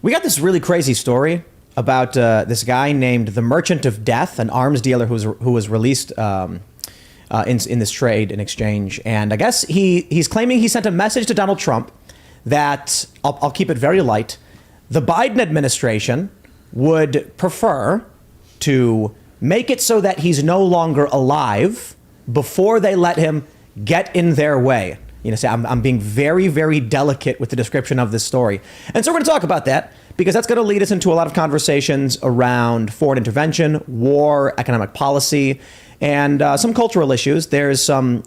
We got this really crazy story about this guy named the Merchant of Death, an arms dealer who was released in this trade and exchange. And I guess he's claiming he sent a message to Donald Trump that, I'll keep it very light, the Biden administration would prefer to make it so that he's no longer alive before they let him get in their way. You know, say I'm being very, very delicate with the description of this story. And so we're going to talk about that because that's going to lead us into a lot of conversations around foreign intervention, war, economic policy, and some cultural issues. There's some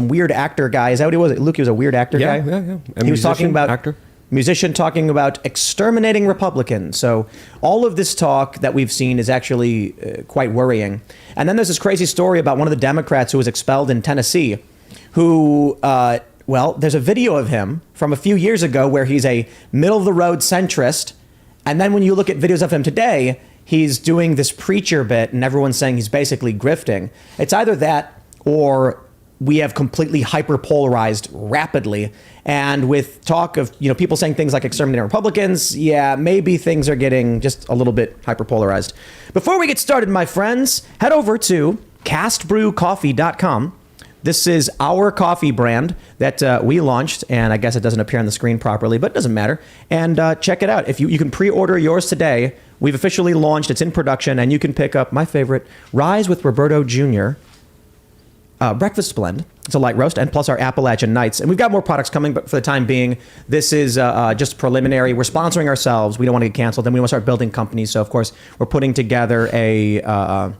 weird actor guy. Is that what he was? Luke, he was a weird actor guy? Yeah. He was talking about musician talking about exterminating Republicans. So all of this talk that we've seen is actually quite worrying. And then there's this crazy story about one of the Democrats who was expelled in Tennessee, who, there's a video of him from a few years ago where he's a middle-of-the-road centrist. And then when you look at videos of him today, he's doing this preacher bit and everyone's saying he's basically grifting. It's either that or we have completely hyperpolarized rapidly. And with talk of, people saying things like exterminating Republicans, maybe things are getting just a little bit hyperpolarized. Before we get started, my friends, head over to castbrewcoffee.com. This is our coffee brand that we launched, and I guess it doesn't appear on the screen properly, but it doesn't matter. And check it out. If you can pre-order yours today. We've officially launched. It's in production, and you can pick up my favorite Rise with Roberto Jr. Breakfast blend. It's a light roast, and plus our Appalachian Nights. And we've got more products coming, but for the time being, this is just preliminary. We're sponsoring ourselves. We don't want to get canceled. Then we want to start building companies. So, of course, we're putting together a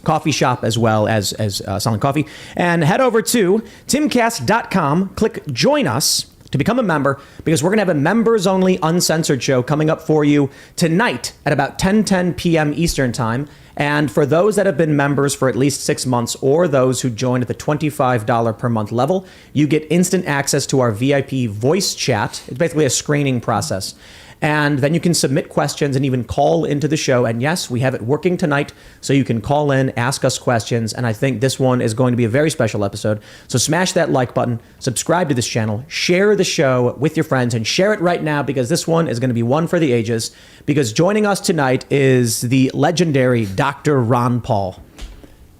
coffee shop as well as selling coffee. And head over to timcast.com, click Join Us to become a member, because we're going to have a members-only uncensored show coming up for you tonight at about 10:10 p.m. Eastern Time. And for those that have been members for at least 6 months or those who joined at the $25 per month level, you get instant access to our VIP voice chat. It's basically a screening process. And then you can submit questions and even call into the show. And yes, we have it working tonight, so you can call in, ask us questions. And I think this one is going to be a very special episode. So smash that like button, subscribe to this channel, share the show with your friends, and share it right now, because this one is going to be one for the ages. Because joining us tonight is the legendary Dr. Ron Paul.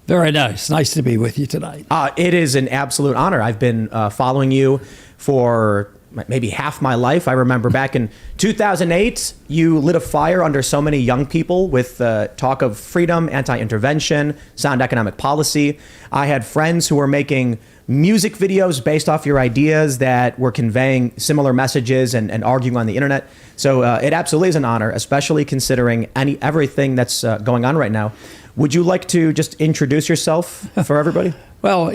Very nice. Nice to be with you tonight. It is an absolute honor. I've been following you for maybe half my life. I remember back in 2008, you lit a fire under so many young people with talk of freedom, anti-intervention, sound economic policy. I had friends who were making music videos based off your ideas that were conveying similar messages and arguing on the internet. So it absolutely is an honor, especially considering everything that's going on right now. Would you like to just introduce yourself for everybody? Well,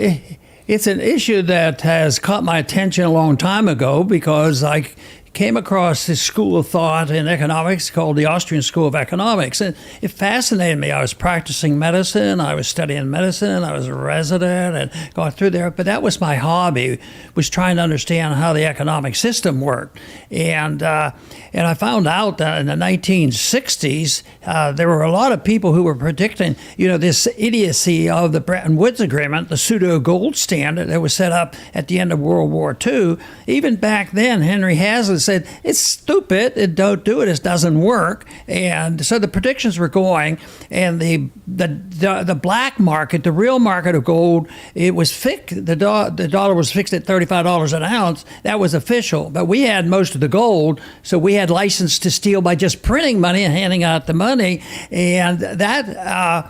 it's an issue that has caught my attention a long time ago, because I came across this school of thought in economics called the Austrian School of Economics. And it fascinated me. I was practicing medicine. I was studying medicine. I was a resident and going through there. But that was my hobby, was trying to understand how the economic system worked. And I found out that in the 1960s, there were a lot of people who were predicting, this idiocy of the Bretton Woods Agreement, the pseudo gold standard that was set up at the end of World War II. Even back then, Henry Hazlitt said, it's stupid, don't do it, it doesn't work. And so the predictions were going, and the black market, the real market of gold, it was fixed. The dollar was fixed at $35 an ounce. That was official. But we had most of the gold, so we had license to steal by just printing money and handing out the money. And that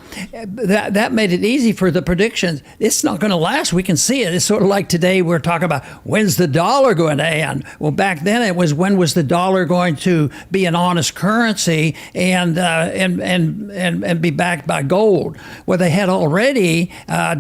made it easy for the predictions. It's not going to last. We can see it. It's sort of like today we're talking about, when's the dollar going to end? Well, back then it was, when was the dollar going to be an honest currency and be backed by gold? Well, they had already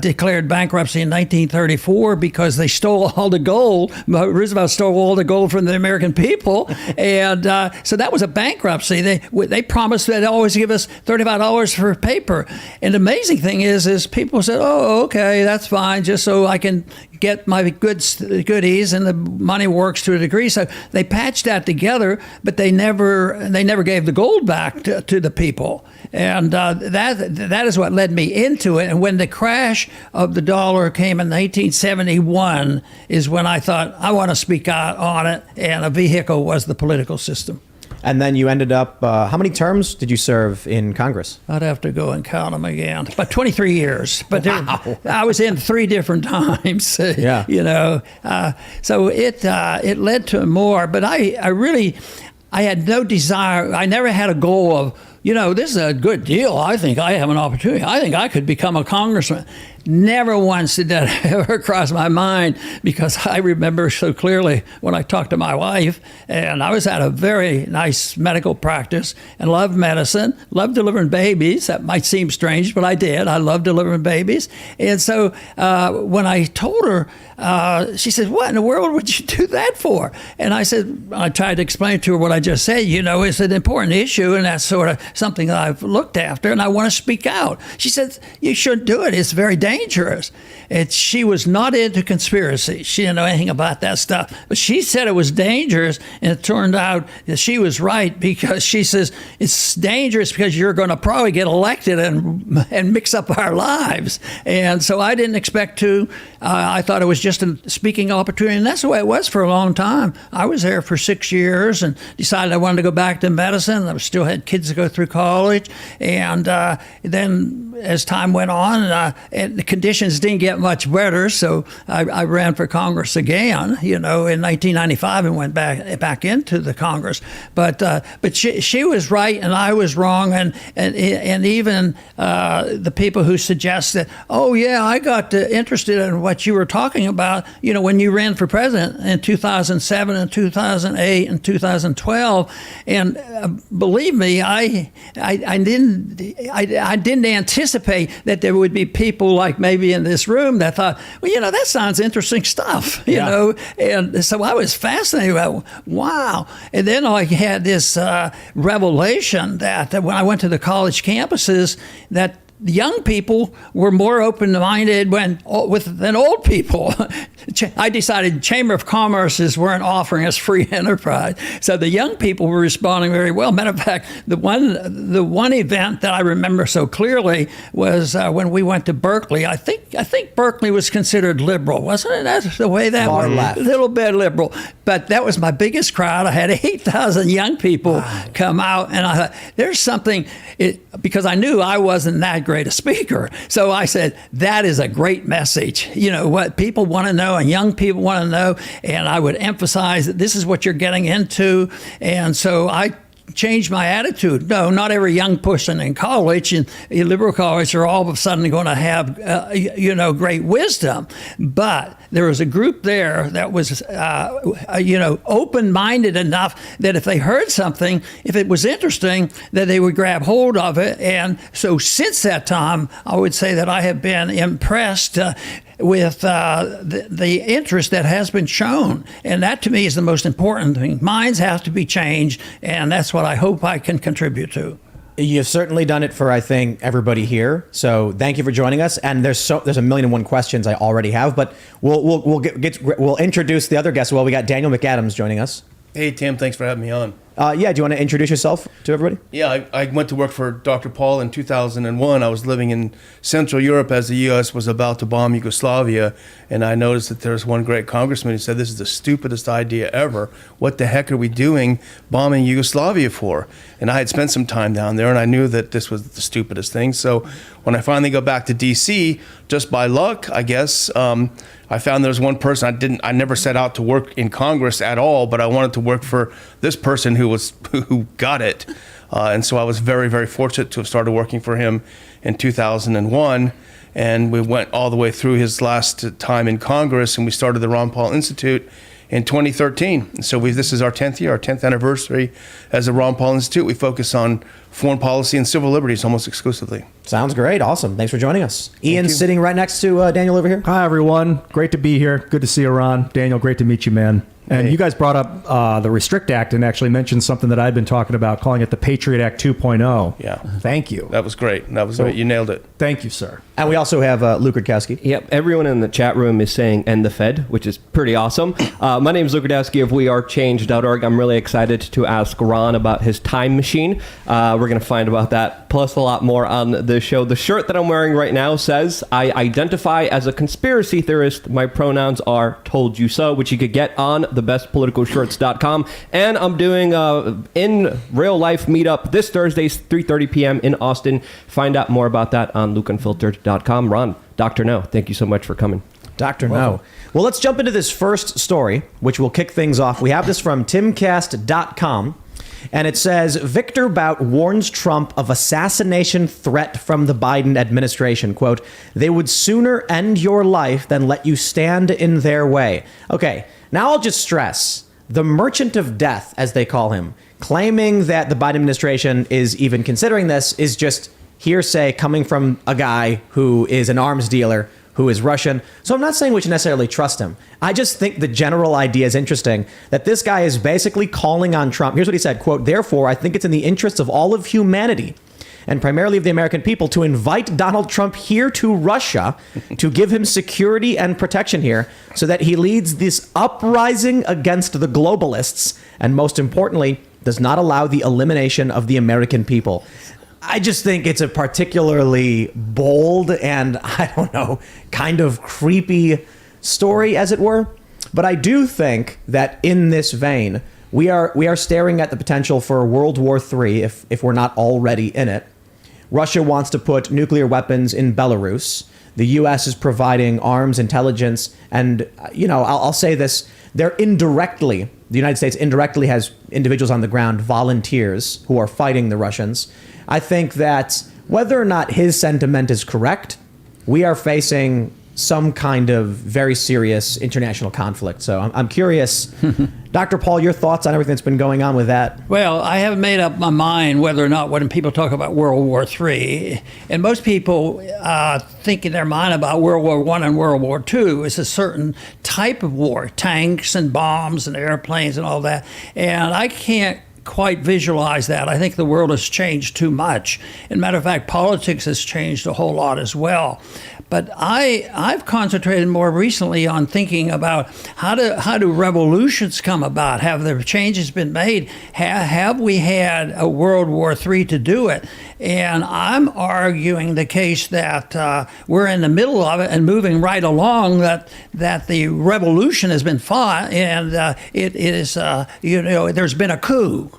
declared bankruptcy in 1934 because they stole all the gold. Roosevelt stole all the gold from the American people, and so that was a bankruptcy. They promised they'd always give us $35 for paper. And the amazing thing is people said, "Oh, okay, that's fine, just so I can get my goodies," and the money works to a degree. So they patched that together, but they never gave the gold back to the people. And that is what led me into it. And when the crash of the dollar came in 1971 is when I thought, I want to speak out on it, and a vehicle was the political system. And then you ended up, how many terms did you serve in Congress? I'd have to go and count them again. But 23 years. But I was in 3 different times. Yeah. So it led to more. But I had no desire. I never had a goal of, this is a good deal. I think I have an opportunity. I think I could become a congressman. Never once did that ever cross my mind, because I remember so clearly when I talked to my wife, and I was at a very nice medical practice and loved medicine, loved delivering babies. That might seem strange, but I did. I loved delivering babies. And so when I told her, she said, "What in the world would you do that for?" And I tried to explain to her what I just said. It's an important issue, and that's sort of something that I've looked after, and I want to speak out. She said, "You shouldn't do it. It's very dangerous." She was not into conspiracy. She didn't know anything about that stuff. But she said it was dangerous, and it turned out that she was right, because she says it's dangerous because you're going to probably get elected and mix up our lives. And so I didn't expect to. I thought it was just a speaking opportunity, and that's the way it was for a long time. I was there for 6 years and decided I wanted to go back to medicine. I still had kids to go through college, and then as time went on, and the conditions didn't get much better, so I ran for Congress again, in 1995, and went back into the Congress. But she was right and I was wrong, and even the people who suggest that, oh yeah, I got interested in what you were talking about, when you ran for president in 2007 and 2008 and 2012, and believe me, I didn't anticipate that there would be people like maybe in this room that thought, well, that sounds interesting stuff, and so I was fascinated about, wow. And then I had this revelation that when I went to the college campuses, that the young people were more open-minded than old people. I decided Chamber of Commerces weren't offering us free enterprise, so the young people were responding very well. Matter of fact, the one event that I remember so clearly was when we went to Berkeley. I think Berkeley was considered liberal, wasn't it? That's the way that Far was. left. A little bit liberal, but that was my biggest crowd. I had 8,000 young people come out, and I thought, there's something. Because I knew I wasn't that great a speaker. So I said, that is a great message. What people want to know and young people want to know. And I would emphasize that this is what you're getting into. And so I changed my attitude. No, not every young person in college and liberal college are all of a sudden going to have, great wisdom. But there was a group there that was, open-minded enough that if they heard something, if it was interesting, that they would grab hold of it. And so since that time, I would say that I have been impressed with the interest that has been shown. And that, to me, is the most important thing. Minds have to be changed, and that's what I hope I can contribute to. You've certainly done it for, I think, everybody here. So thank you for joining us. And there's a million and one questions I already have, but we'll introduce the other guests. Well, we got Daniel McAdams joining us. Hey, Tim, thanks for having me on. Do you want to introduce yourself to everybody? Yeah, I went to work for Dr. Paul in 2001. I was living in Central Europe as the U.S. was about to bomb Yugoslavia, and I noticed that there was one great congressman who said, this is the stupidest idea ever. What the heck are we doing bombing Yugoslavia for? And I had spent some time down there, and I knew that this was the stupidest thing. So when I finally got back to D.C., just by luck, I guess, I found there was one person I never set out to work in Congress at all, but I wanted to work for this person who got it. And so I was very, very fortunate to have started working for him in 2001. And we went all the way through his last time in Congress, and we started the Ron Paul Institute in 2013. So this is our 10th year, our 10th anniversary as the Ron Paul Institute. We focus on foreign policy and civil liberties almost exclusively. Sounds great. Awesome. Thanks for joining us. Ian's sitting right next to Daniel over here. Hi, everyone. Great to be here. Good to see you, Ron. Daniel, great to meet you, man. And you guys brought up the Restrict Act and actually mentioned something that I've been talking about, calling it the Patriot Act 2.0. Yeah. Thank you. That was great. Great. You nailed it. Thank you, sir. And we also have Luke Rudkowski. Yep, everyone in the chat room is saying "end the Fed," which is pretty awesome. My name is Luke Rudkowski of WeAreChange.org. I'm really excited to ask Ron about his time machine. We're going to find about that, plus a lot more on the show. The shirt that I'm wearing right now says, "I identify as a conspiracy theorist. My pronouns are told you so," which you could get on thebestpoliticalshirts.com. And I'm doing in real life meetup this Thursday, 3:30 p.m. in Austin. Find out more about that on lukeunfiltered.com. Ron, Dr. No, thank you so much for coming. Dr. No. Well, let's jump into this first story, which will kick things off. We have this from Timcast.com, and it says, Victor Bout warns Trump of assassination threat from the Biden administration. Quote, they would sooner end your life than let you stand in their way. Okay, now I'll just stress, the merchant of death, as they call him, claiming that the Biden administration is even considering this is just hearsay coming from a guy who is an arms dealer who is Russian. So I'm not saying we should necessarily trust him. I just think the general idea is interesting that this guy is basically calling on Trump. Here's what he said, quote, therefore, I think it's in the interests of all of humanity and primarily of the American people to invite Donald Trump here to Russia to give him security and protection here so that he leads this uprising against the globalists and most importantly, does not allow the elimination of the American people. I just think it's a particularly bold and, I don't know, kind of creepy story, as it were. But I do think that in this vein, we are staring at the potential for World War III if we're not already in it. Russia wants to put nuclear weapons in Belarus. The U.S. is providing arms, intelligence, and, you know, I'll say this, the United States indirectly has individuals on the ground, volunteers, who are fighting the Russians. I think that whether or not his sentiment is correct, we are facing some kind of very serious international conflict. So I'm curious, Dr. Paul, your thoughts on everything that's been going on with that? Well, I haven't made up my mind whether or not when people talk about World War III, and most people think in their mind about World War I and World War II is a certain type of war, tanks and bombs and airplanes and all that. And I can't quite visualize that. I think the world has changed too much. As a matter of fact, politics has changed a whole lot as well. But I've concentrated more recently on thinking about how do revolutions come about? Have there changes been made? Have we had a World War III to do it? And I'm arguing the case that we're in the middle of it and moving right along. That the revolution has been fought and it is there's been a coup.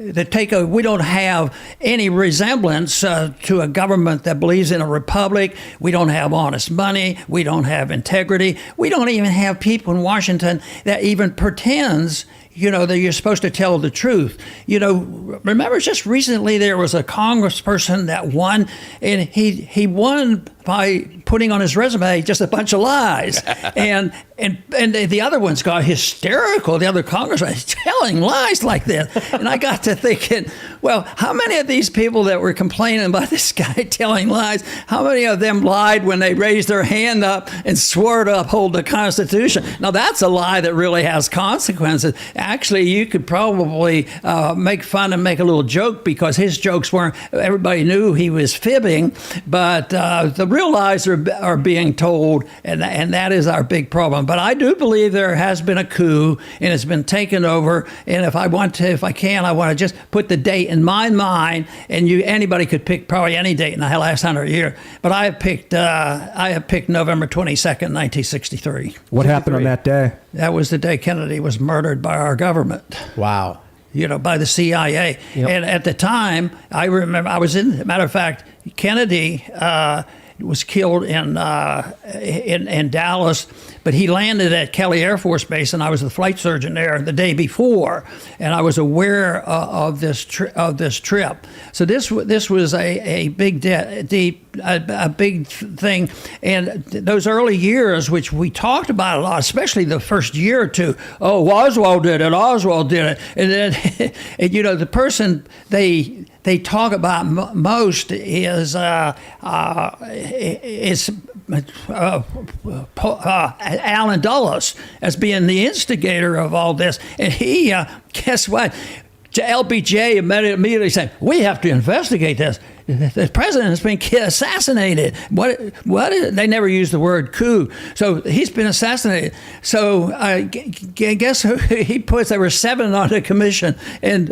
We don't have any resemblance to a government that believes in a republic. We don't have honest money. We don't have integrity. We don't even have people in Washington that even pretends, that you're supposed to tell the truth. Remember just recently there was a congressperson that won, and he won by putting on his resume just a bunch of lies. and the other ones got hysterical, the other congressman, telling lies like this. And I got to thinking, well, how many of these people that were complaining about this guy telling lies, how many of them lied when they raised their hand up and swore to uphold the Constitution? Now, that's a lie that really has consequences. Actually, you could probably make fun and make a little joke because his jokes weren't, everybody knew he was fibbing, but the real lies are being told, and that is our big problem. But I do believe there has been a coup, and it's been taken over. And if I want to just put the date in my mind, and anybody could pick probably any date in the last 100 years. But I have picked November 22nd, 1963. What happened on that day? That was the day Kennedy was murdered by our government. Wow. By the CIA. Yep. And at the time, I remember matter of fact, Kennedy was killed in Dallas, but he landed at Kelly Air Force Base, and I was the flight surgeon there the day before, and I was aware of this trip. So this was a big big thing, and those early years, which we talked about a lot, especially the first year or two. Oh, Oswald did it. And then, the person they talk about most is Alan Dulles as being the instigator of all this. And he, guess what? LBJ immediately said, we have to investigate this. The president has been assassinated. What? They never used the word coup. So he's been assassinated. So guess who he puts? There were 7 on the commission, and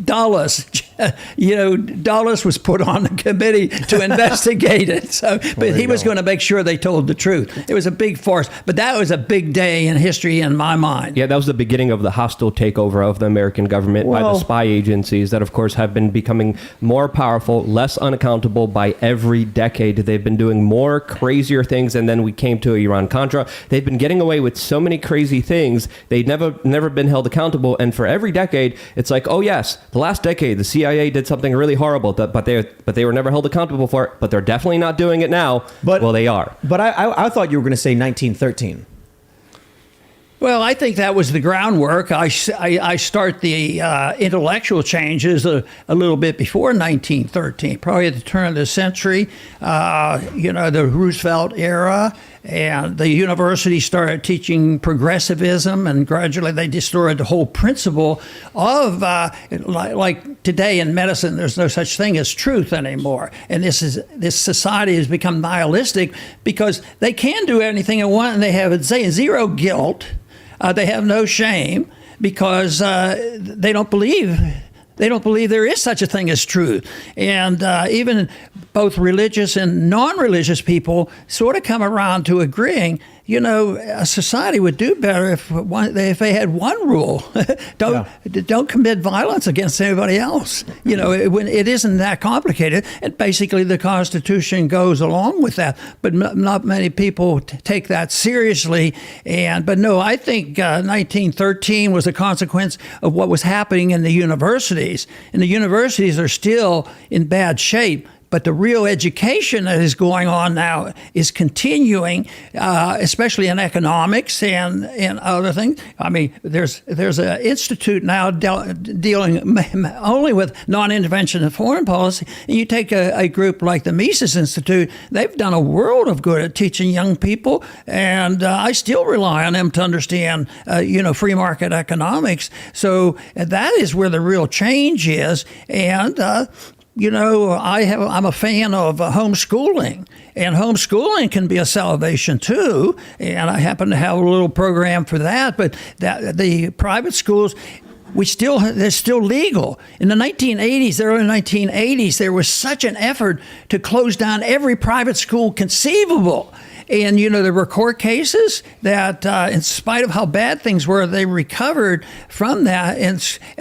Dulles, Dulles was put on the committee to investigate it. So, but he was going to make sure they told the truth. It was a big farce, but that was a big day in history in my mind. Yeah, that was the beginning of the hostile takeover of the American government by the spy agencies that, of course, have been becoming more powerful, less unaccountable by every decade. They've been doing more crazier things, and then we came to Iran-Contra. They've been getting away with so many crazy things. They'd never been held accountable, and for every decade, it's like, oh yes, the last decade, the CIA did something really horrible, but they were never held accountable for it, but they're definitely not doing it now. Well, they are. But I thought you were going to say 1913. Well, I think that was the groundwork. I start the intellectual changes a little bit before 1913, probably at the turn of the century, the Roosevelt era, and the university started teaching progressivism, and gradually they destroyed the whole principle of, like today in medicine, there's no such thing as truth anymore. And this society has become nihilistic because they can do anything they want, and they have zero guilt. They have no shame because they don't believe there is such a thing as truth. And even both religious and non-religious people sort of come around to agreeing, a society would do better if they had one rule. Don't commit violence against anybody else. It isn't that complicated. And basically the Constitution goes along with that. But not many people take that seriously. But no, I think 1913 was a consequence of what was happening in the universities. And the universities are still in bad shape. But the real education that is going on now is continuing, especially in economics and other things. I mean, there's an institute now dealing only with non-intervention and foreign policy. And you take a group like the Mises Institute, they've done a world of good at teaching young people. And I still rely on them to understand, free market economics. So that is where the real change is. And I'm a fan of homeschooling, and homeschooling can be a salvation too. And I happen to have a little program for that. But the private schools, they're still legal. In the 1980s, the early 1980s, there was such an effort to close down every private school conceivable. And, there were court cases that, in spite of how bad things were, they recovered from that.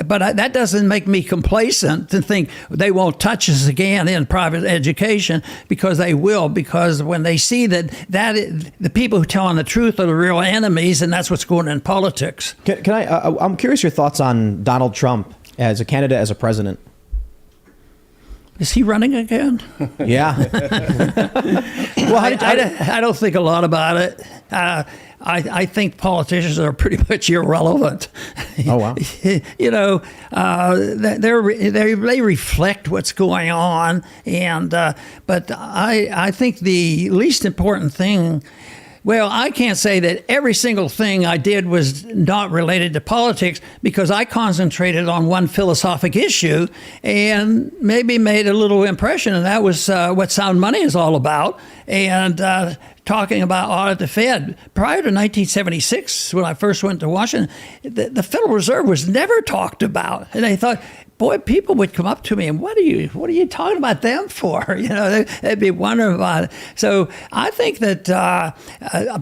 But that doesn't make me complacent to think they won't touch us again in private education, because they will, because when they see that the people who tell the truth are the real enemies, and that's what's going on in politics. Can I? I'm curious your thoughts on Donald Trump as a candidate, as a president. Is he running again? Yeah. Well, I don't think a lot about it. I think politicians are pretty much irrelevant. Oh, wow. They reflect what's going on, but I think the least important thing. Well, I can't say that every single thing I did was not related to politics, because I concentrated on one philosophic issue and maybe made a little impression, and that was what sound money is all about, and talking about audit the Fed. Prior to 1976, when I first went to Washington, the Federal Reserve was never talked about, and I thought, boy, people would come up to me and what are you talking about them for? They'd be wondering about it. So I think that,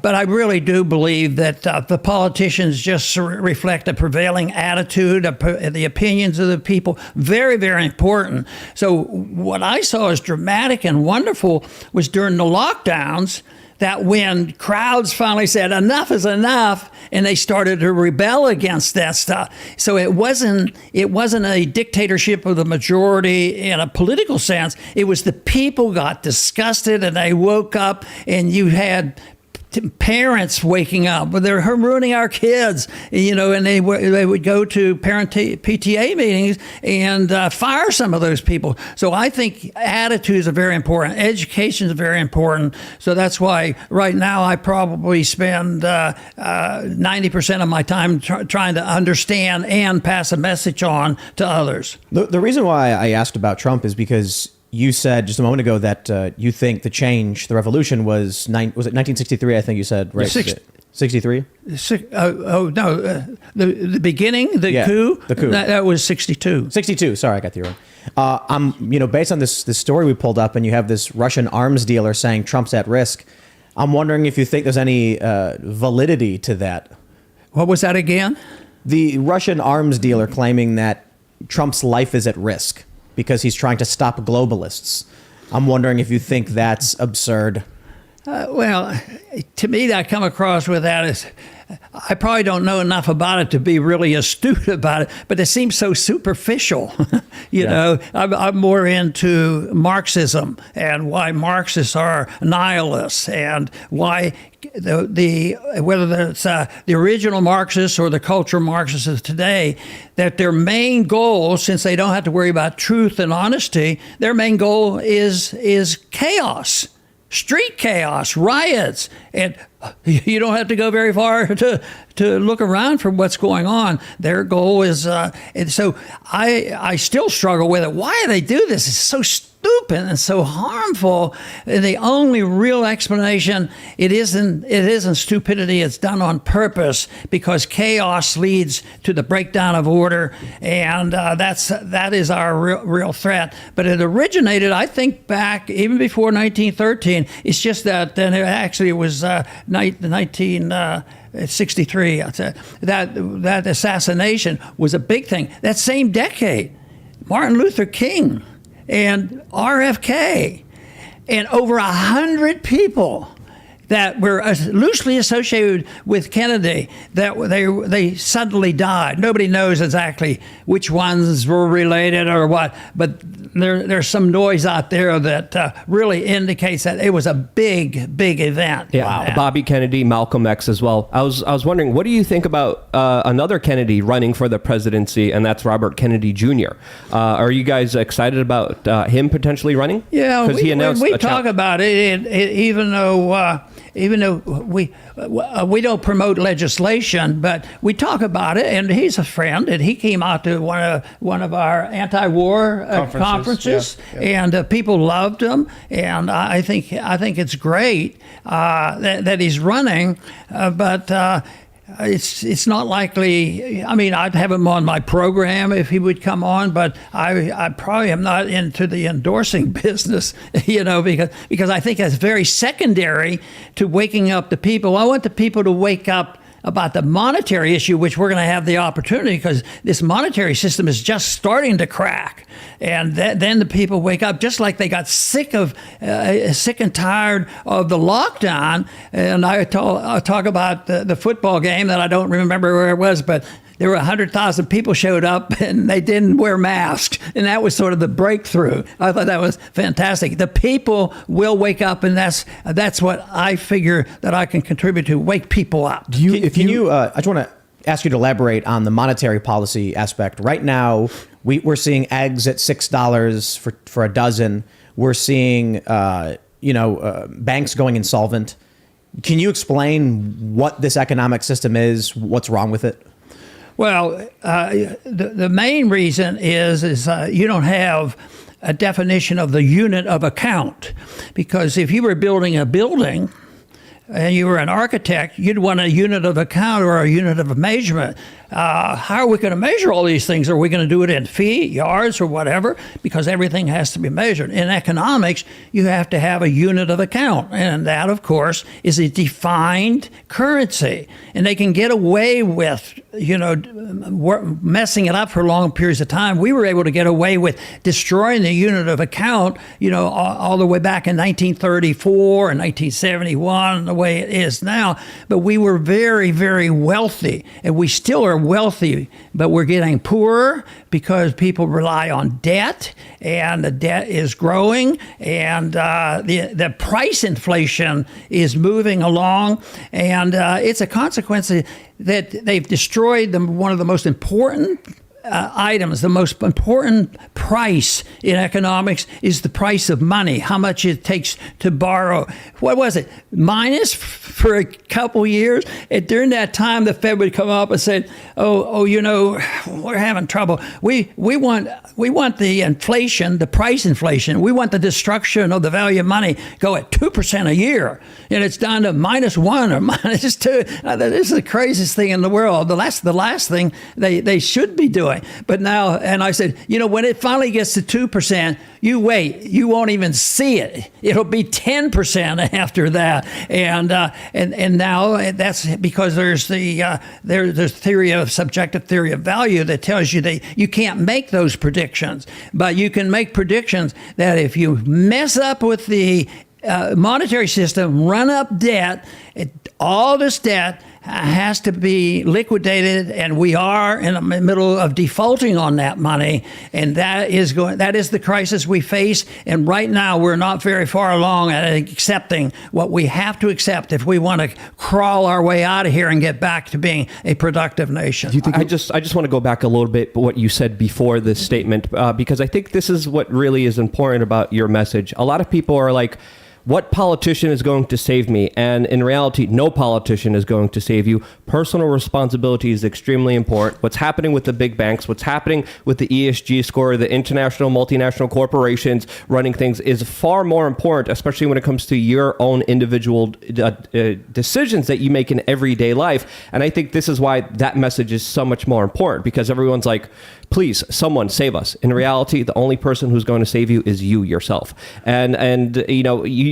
but I really do believe that the politicians just reflect a prevailing attitude, the opinions of the people. Very, very important. So what I saw as dramatic and wonderful was during the lockdowns, that when crowds finally said enough is enough, and they started to rebel against that stuff. So it wasn't a dictatorship of the majority in a political sense. It was the people got disgusted and they woke up, and you had parents waking up, but they're ruining our kids, and they would go to parent PTA meetings and fire some of those people. So I think attitudes are very important. Education is very important. So that's why right now I probably spend 90% of my time trying to understand and pass a message on to others. The reason why I asked about Trump is because you said just a moment ago that you think the revolution was it 1963? I think you said, right? 63? The beginning, the coup. The coup. That was 62. 62. Sorry, I got the wrong. Based on this story we pulled up, and you have this Russian arms dealer saying Trump's at risk. I'm wondering if you think there's any validity to that. What was that again? The Russian arms dealer claiming that Trump's life is at risk because he's trying to stop globalists. I'm wondering if you think that's absurd. Well, to me, I come across with that as I probably don't know enough about it to be really astute about it, but it seems so superficial. you know, I'm more into Marxism and why Marxists are nihilists and why whether it's the original Marxists or the cultural Marxists of today, that their main goal, since they don't have to worry about truth and honesty, their main goal is chaos. Street chaos, riots, and you don't have to go very far to look around for what's going on. Their goal is, and so I still struggle with it. Why do they do this? It's so stupid and so harmful. And the only real explanation, it isn't stupidity. It's done on purpose because chaos leads to the breakdown of order, and that is our real threat. But it originated, I think, back even before 1913. It's just that then it was 1963. That assassination was a big thing. That same decade, Martin Luther King and RFK and over 100 people that were loosely associated with Kennedy, that they suddenly died. Nobody knows exactly which ones were related or what, but there's some noise out there that really indicates that it was a big event. Yeah, Wow. Bobby Kennedy, Malcolm X as well. I was wondering, what do you think about another Kennedy running for the presidency, and that's Robert Kennedy Jr. Are you guys excited about him potentially running? Yeah, because he announced we talk about it, even though we don't promote legislation, but we talk about it, and he's a friend, and he came out to one of our anti-war conferences, and people loved him, and I think it's great that he's running, but. It's not likely. I mean, I'd have him on my program if he would come on, but I probably am not into the endorsing business, because I think that's very secondary to waking up the people. I want the people to wake up about the monetary issue, which we're going to have the opportunity because this monetary system is just starting to crack. And then the people wake up, just like they got sick and tired of the lockdown. And I talk about the football game that I don't remember where it was, but there were 100,000 people showed up and they didn't wear masks. And that was sort of the breakthrough. I thought that was fantastic. The people will wake up, and that's what I figure that I can contribute to, wake people up. I just want to ask you to elaborate on the monetary policy aspect. Right now, we're seeing eggs at $6 for a dozen. We're seeing, banks going insolvent. Can you explain what this economic system is? What's wrong with it? Well, the main reason is you don't have a definition of the unit of account, because if you were building a building and you were an architect, you'd want a unit of account or a unit of measurement. How are we going to measure all these things? Are we going to do it in feet, yards, or whatever? Because everything has to be measured. In economics, you have to have a unit of account. And that, of course, is a defined currency. And they can get away with, messing it up for long periods of time. We were able to get away with destroying the unit of account, all the way back in 1934 and 1971, the way it is now. But we were very, very wealthy. And we still are wealthy, but we're getting poorer because people rely on debt, and the debt is growing, and the price inflation is moving along, and it's a consequence that they've destroyed one of the most important items, the most important price in economics is the price of money, how much it takes to borrow. What was it? Minus for a couple years. And during that time, the Fed would come up and say, oh, we're having trouble. We want the inflation, the price inflation. We want the destruction of the value of money go at 2% a year. And it's down to -1 or -2. This is the craziest thing in the world. The last thing they should be doing. But now, and I said, when it finally gets to 2%, you wait. You won't even see it. It'll be 10% after that. And now that's because there's the theory of subjective theory of value that tells you that you can't make those predictions, but you can make predictions that if you mess up with the monetary system, run up debt, all this debt has to be liquidated, and we are in the middle of defaulting on that money, and that is the crisis we face. And right now, we're not very far along at accepting what we have to accept if we want to crawl our way out of here and get back to being a productive nation. Do you think I just want to go back a little bit what you said before this statement, because I think this is what really is important about your message. A lot of people are like, what politician is going to save me? And in reality, no politician is going to save you. Personal responsibility is extremely important. What's happening with the big banks, what's happening with the ESG score, the international, multinational corporations running things is far more important, especially when it comes to your own individual decisions that you make in everyday life. And I think this is why that message is so much more important, because everyone's like, please, someone save us. In reality, the only person who's going to save you is you yourself. And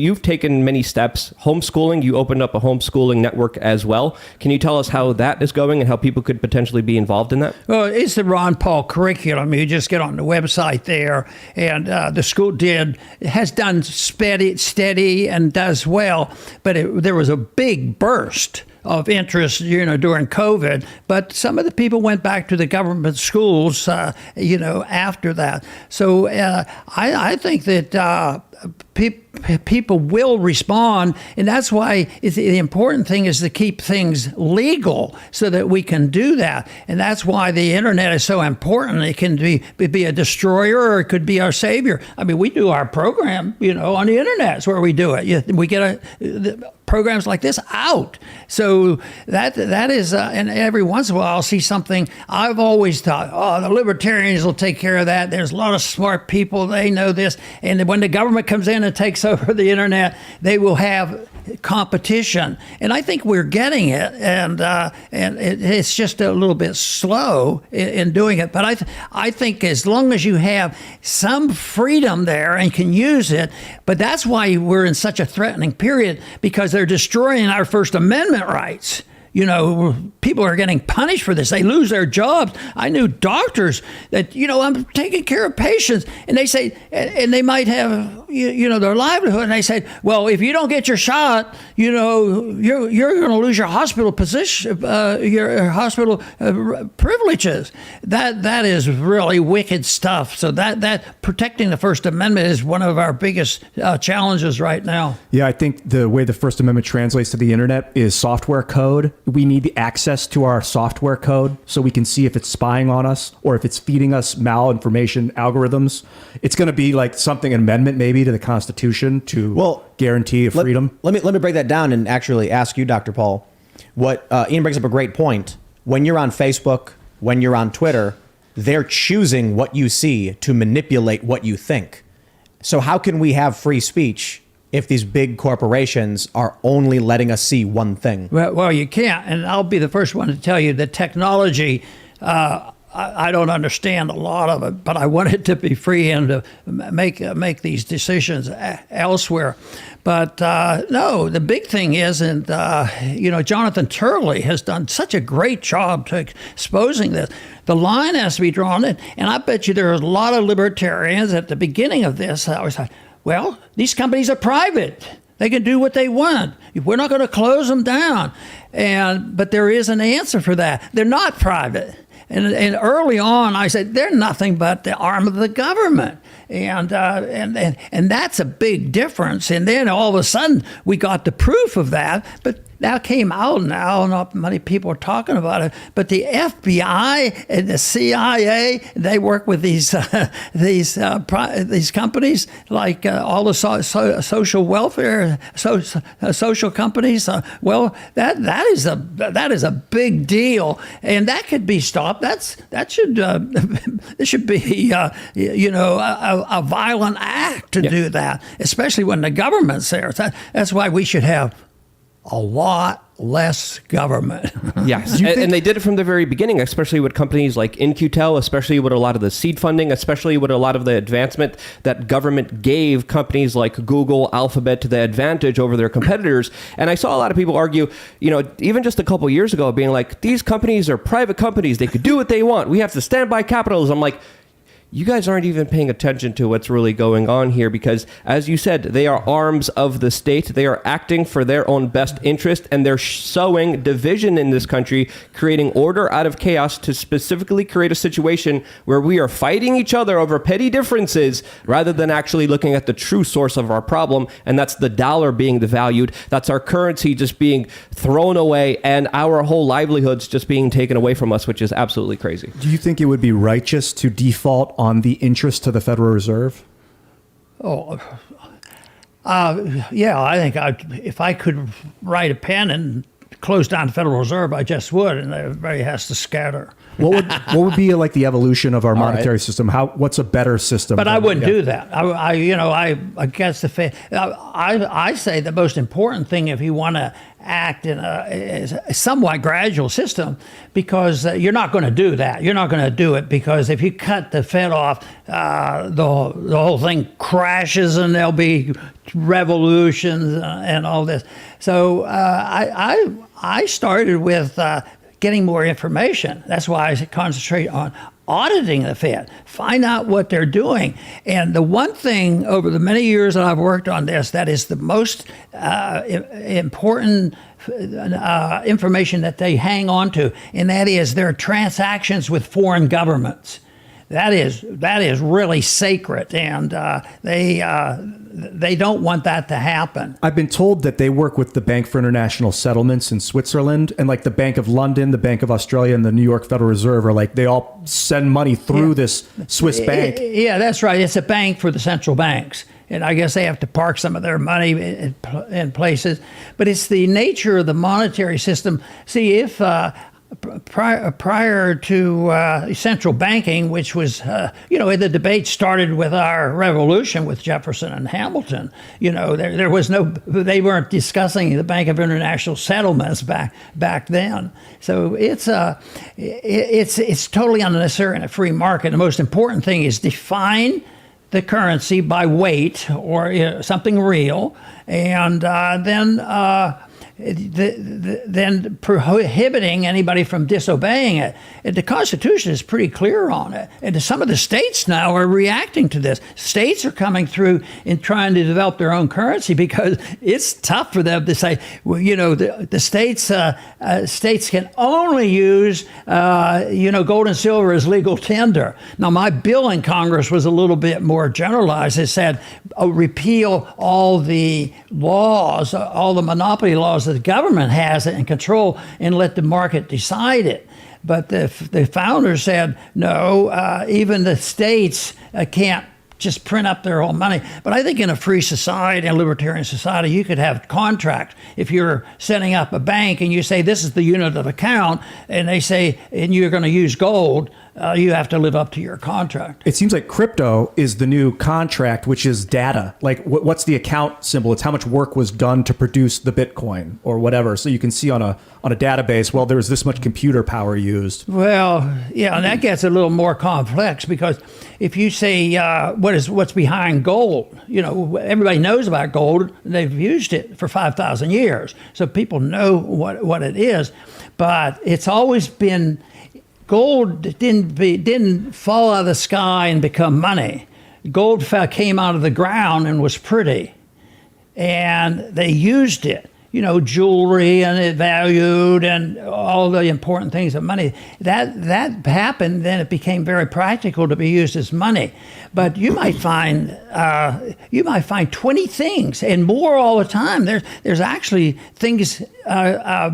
you've taken many steps. Homeschooling, you opened up a homeschooling network as well. Can you tell us how that is going and how people could potentially be involved in that? Well, it's the Ron Paul curriculum. You just get on the website there, and the school has done steady and does well, but there was a big burst of interest, during COVID, but some of the people went back to the government schools, after that. So I think that people will respond, and that's why the important thing is to keep things legal so that we can do that. And that's why the internet is so important. It can be a destroyer, or it could be our savior. I mean, we do our program, on the internet is where we do it. We get programs like this out. So that is, and every once in a while I'll see something. I've always thought, the libertarians will take care of that. There's a lot of smart people. They know this. And when the government comes in and takes over the internet, they will have competition. And I think we're getting it. And it's just a little bit slow in doing it. But I think as long as you have some freedom there and can use it, but that's why we're in such a threatening period, because they're destroying our First Amendment rights. People are getting punished for this. They lose their jobs. I knew doctors that, I'm taking care of patients, and they say, and they might have, their livelihood. And they said, well, if you don't get your shot, you're going to lose your hospital position, your hospital privileges. That is really wicked stuff. So that protecting the First Amendment is one of our biggest challenges right now. Yeah, I think the way the First Amendment translates to the internet is software code. We need the access to our software code so we can see if it's spying on us or if it's feeding us malinformation algorithms. It's going to be like an amendment maybe to the Constitution to guarantee a freedom. Let me break that down and actually ask you, Dr. Paul. What Ian brings up a great point. When you're on Facebook, when you're on Twitter, they're choosing what you see to manipulate what you think. So how can we have free speech if these big corporations are only letting us see one thing? Well, you can't. And I'll be the first one to tell you that technology, I don't understand a lot of it, but I want it to be free and to make these decisions elsewhere. But no, the big thing is, and Jonathan Turley has done such a great job to exposing this. The line has to be drawn in, and I bet you there are a lot of libertarians at the beginning of this. I was like, well, these companies are private. They can do what they want. We're not going to close them down. But there is an answer for that. They're not private. And early on, I said, they're nothing but the arm of the government. And that's a big difference. And then all of a sudden, we got the proof of that. But that came out now. Not many people are talking about it, but the FBI and the CIA, they work with these companies like all the social welfare, social companies. Well, that is a big deal, and that could be stopped. That should it should be a violent act to do that, especially when the government's there. That's why we should have a lot less government. Yes, and they did it from the very beginning, especially with companies like InQtel, especially with a lot of the seed funding, especially with a lot of the advancement that government gave companies like Google, Alphabet to the advantage over their competitors. And I saw a lot of people argue, even just a couple years ago, being like, these companies are private companies. They could do what they want. We have to stand by capitalism. I'm like, you guys aren't even paying attention to what's really going on here, because, as you said, they are arms of the state. They are acting for their own best interest, and they're sowing division in this country, creating order out of chaos to specifically create a situation where we are fighting each other over petty differences rather than actually looking at the true source of our problem, and that's the dollar being devalued. That's our currency just being thrown away, and our whole livelihoods just being taken away from us, which is absolutely crazy. Do you think it would be righteous to default on the interest to the Federal Reserve? Yeah, I think if I could write a pen and close down the Federal Reserve, I just would, and everybody has to scatter. What would be like the evolution of our monetary system? What's a better system? But I wouldn't do that. I guess I say the most important thing, if you want to act in a somewhat gradual system, because you're not going to do that. You're not going to do it, because if you cut the Fed off, the whole thing crashes, and there'll be revolutions and all this. So I started with getting more information. That's why I concentrate on auditing the Fed, find out what they're doing. And the one thing over the many years that I've worked on this, that is the most important information that they hang on to, and that is their transactions with foreign governments. That is really sacred, and they don't want that to happen. I've been told that they work with the Bank for International Settlements in Switzerland, and like the Bank of London, the Bank of Australia, and the New York Federal Reserve are like, they all send money through this Swiss bank. Yeah, that's right. It's a bank for the central banks. And I guess they have to park some of their money in places. But it's the nature of the monetary system. See, if prior to central banking, which was, the debate started with our revolution with Jefferson and Hamilton. There was they weren't discussing the Bank of International Settlements back then. So it's totally unnecessary in a free market. The most important thing is define the currency by weight or something real, and then prohibiting anybody from disobeying it. And the Constitution is pretty clear on it. And some of the states now are reacting to this. States are coming through and trying to develop their own currency, because it's tough for them to say, well, the states can only use, gold and silver as legal tender. Now, my bill in Congress was a little bit more generalized. It said, repeal all the laws, all the monopoly laws that the government has and control, and let the market decide it. But the founders said, no, even the states can't just print up their own money. But I think in a free society, a libertarian society, you could have contracts. If you're setting up a bank and you say, this is the unit of account, and they say, and you're going to use gold, you have to live up to your contract. It seems like crypto is the new contract, which is data. Like, what's the account symbol? It's how much work was done to produce the Bitcoin or whatever. So you can see on a database, well, there was this much computer power used. Well, yeah, and that gets a little more complex, because if you say what's behind gold, everybody knows about gold. They've used it for 5,000 years, so people know what it is. But it's always been. Gold didn't fall out of the sky and become money. Gold came out of the ground and was pretty, and they used it. jewelry and it valued and all the important things of money. That happened, then it became very practical to be used as money. But you might find 20 things and more all the time. There's actually things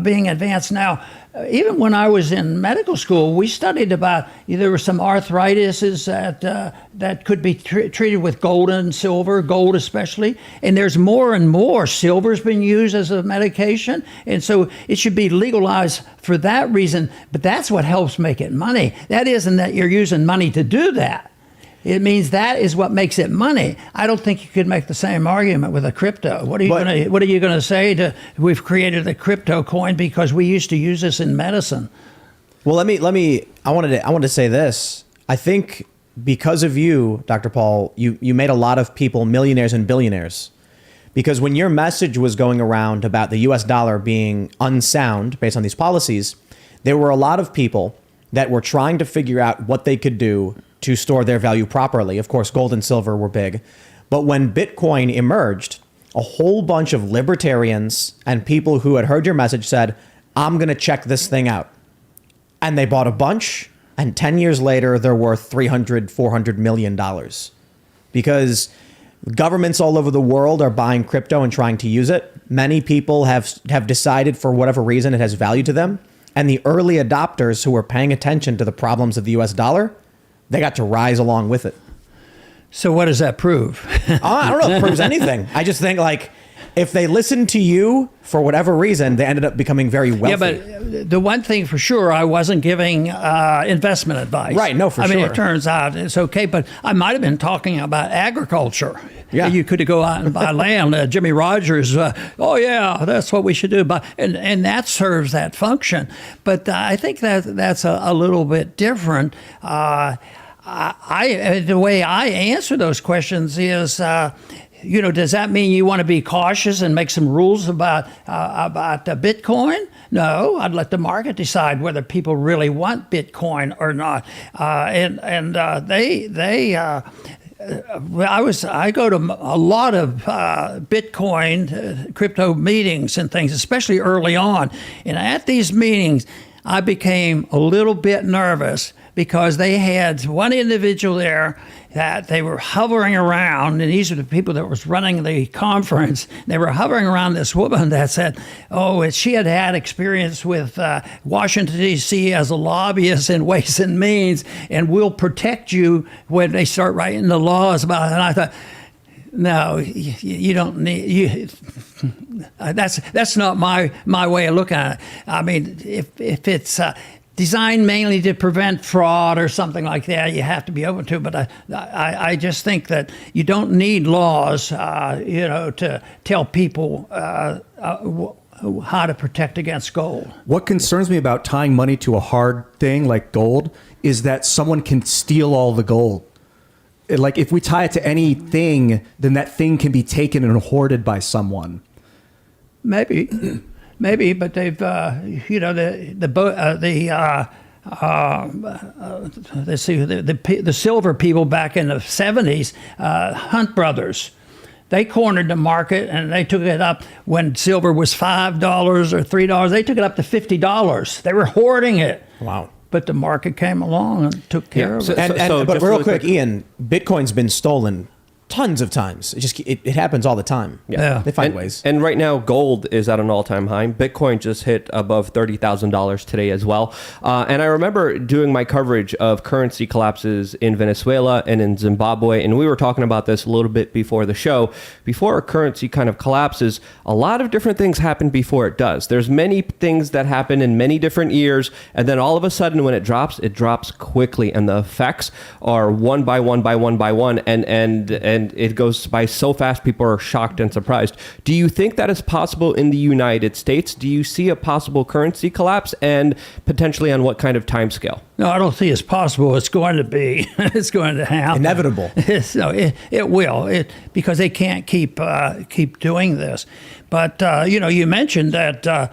being advanced now. Even when I was in medical school, we studied about there were some arthritises that could be treated with gold and silver, gold especially. And there's more and more silver's been used as a medication, and so it should be legalized for that reason. But that's what helps make it money. That isn't that you're using money to do that. It means that is what makes it money. I don't think you could make the same argument with a crypto. What are you going to say to we've created a crypto coin because we used to use this in medicine? Well, I wanted to say this. I think because of you, Dr. Paul, you made a lot of people millionaires and billionaires. Because when your message was going around about the US dollar being unsound based on these policies, there were a lot of people that were trying to figure out what they could do to store their value properly. Of course, gold and silver were big. But when Bitcoin emerged, a whole bunch of libertarians and people who had heard your message said, I'm going to check this thing out. And they bought a bunch. And 10 years later, they're worth $300-400 million. Because governments all over the world are buying crypto and trying to use it. Many people have decided for whatever reason it has value to them. And the early adopters who were paying attention to the problems of the US dollar, they got to rise along with it. So what does that prove? I don't know if it proves anything. I just think if they listened to you for whatever reason, they ended up becoming very wealthy. Yeah, but the one thing for sure, I wasn't giving investment advice. Right, no, for sure. I mean, it turns out it's okay, but I might have been talking about agriculture. Yeah. You could go out and buy land. Jimmy Rogers, oh yeah, that's what we should do. And that serves that function. But I think that's a little bit different. The way I answer those questions is, does that mean you want to be cautious and make some rules about Bitcoin? No, I'd let the market decide whether people really want Bitcoin or not. I go to a lot of Bitcoin crypto meetings and things, especially early on. And at these meetings, I became a little bit nervous because they had one individual there that they were hovering around, and these are the people that was running the conference. They were hovering around this woman that said, she had experience with Washington, D.C. as a lobbyist in Ways and Means, and will protect you when they start writing the laws about it. And I thought, no, you don't need. That's not my way of looking at it. I mean, if it's designed mainly to prevent fraud or something like that, you have to be open to it. But I just think that you don't need laws, to tell people how to protect against gold. What concerns me about tying money to a hard thing like gold is that someone can steal all the gold. Like if we tie it to anything, then that thing can be taken and hoarded by someone. Maybe, but they've the silver people back in the 70s, Hunt Brothers, they cornered the market and they took it up when silver was $5 or $3. They took it up to $50. They were hoarding it. Wow. But the market came along and took care of it. But real quick, Ian, Bitcoin's been stolen tons of times. It happens all the time. Yeah. They find ways. And right now, gold is at an all-time high. Bitcoin just hit above $30,000 today as well. And I remember doing my coverage of currency collapses in Venezuela and in Zimbabwe, and we were talking about this a little bit before the show. Before a currency kind of collapses, a lot of different things happen before it does. There's many things that happen in many different years, and then all of a sudden when it drops quickly, and the effects are one by one by one by one, and it goes by so fast, people are shocked and surprised. Do you think that is possible in the United States? Do you see a possible currency collapse, and potentially on what kind of time scale? No, I don't think it's possible. It's going to be. It's going to happen. Inevitable. So it will. Because they can't keep doing this. But you mentioned that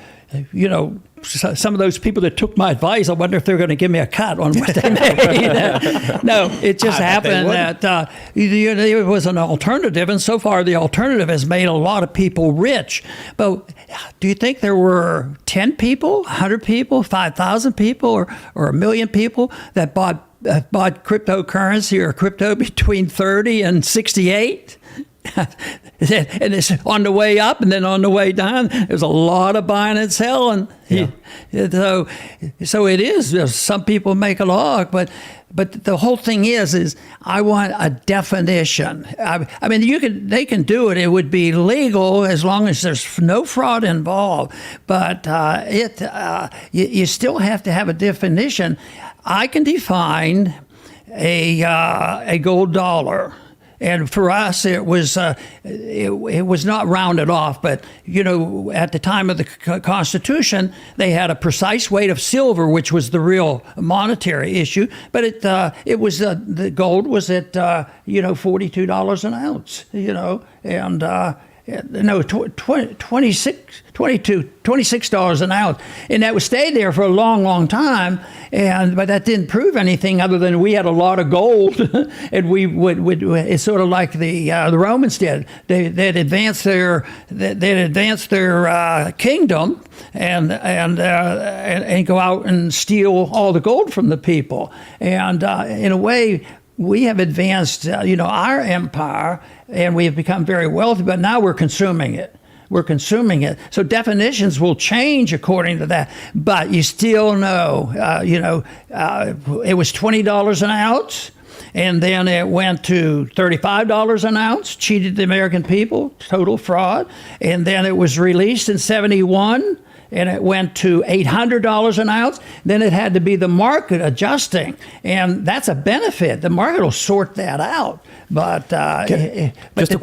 some of those people that took my advice, I wonder if they're going to give me a cut on what they made. No, it just happened that it was an alternative, and so far the alternative has made a lot of people rich. But do you think there were 10 people, 100 people, 5,000 people, or a million people that bought cryptocurrency or crypto between 30 and 68? And it's on the way up and then on the way down. There's a lot of buying and selling. Yeah. So it is. Some people make a law, but the whole thing is I want a definition. I mean, they can do it. It would be legal as long as there's no fraud involved. But you still have to have a definition. I can define a gold dollar. And for us, it was not rounded off, but at the time of the Constitution, they had a precise weight of silver, which was the real monetary issue. But it was the gold was at $42 an ounce, and. No, $26 an ounce, and that would stay there for a long, long time. But that didn't prove anything other than we had a lot of gold, and we would. It's sort of like the Romans did. They'd advance their kingdom and go out and steal all the gold from the people. And in a way, we have advanced, our empire, and we have become very wealthy, but now we're consuming it. So definitions will change according to that. But you still know, it was $20 an ounce, and then it went to $35 an ounce, cheated the American people, total fraud. And then it was released in 71. And it went to $800 an ounce. Then it had to be the market adjusting, and that's a benefit. The market will sort that out, but the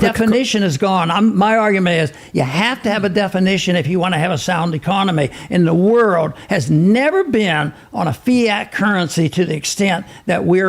definition is gone. My argument is you have to have a definition if you want to have a sound economy. And the world has never been on a fiat currency to the extent that we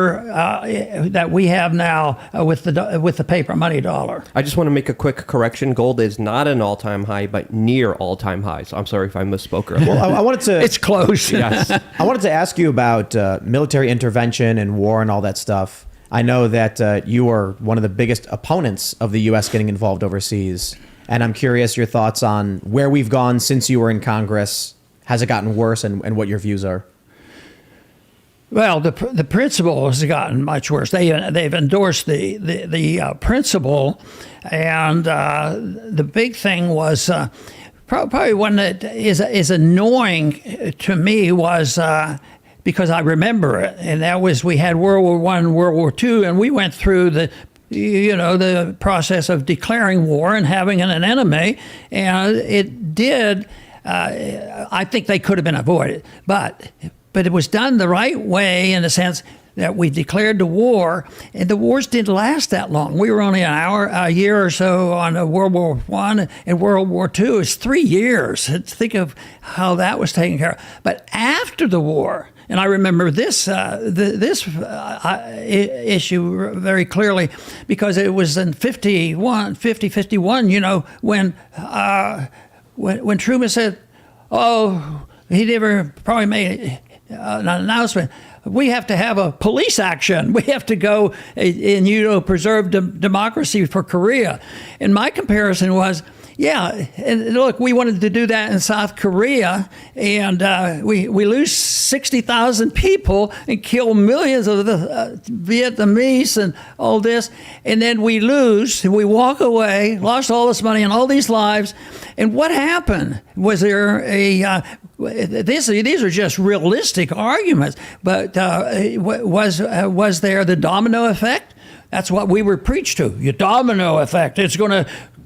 have now with the paper money dollar. I just want to make a quick correction. Gold is not an all-time high, but near all-time high. So I'm sorry if I misspoke. Well, I wanted to. It's close. Yes. I wanted to ask you about military intervention and war and all that stuff. I know that you are one of the biggest opponents of the U.S. getting involved overseas, and I'm curious your thoughts on where we've gone since you were in Congress. Has it gotten worse, and what your views are? Well, the principle has gotten much worse. They've endorsed the principle, and the big thing was. Probably one that is annoying to me was because I remember it, and that was we had World War I and World War II, and we went through the process of declaring war and having an enemy, and it did. I think they could have been avoided, but it was done the right way in the sense that we declared the war, and the wars didn't last that long. We were only a year or so on World War I, and World War II is 3 years. Think of how that was taken care of. But after the war, and I remember this issue very clearly because it was in 51, when Truman said, he never probably made an announcement. We have to have a police action. We have to go and preserve democracy for Korea. And my comparison was, and look, we wanted to do that in South Korea, and we lose 60,000 people and kill millions of the Vietnamese and all this, and then we walk away, lost all this money and all these lives. And what happened? Was there these are just realistic arguments, but was there the domino effect? That's what we were preached to. Your domino effect.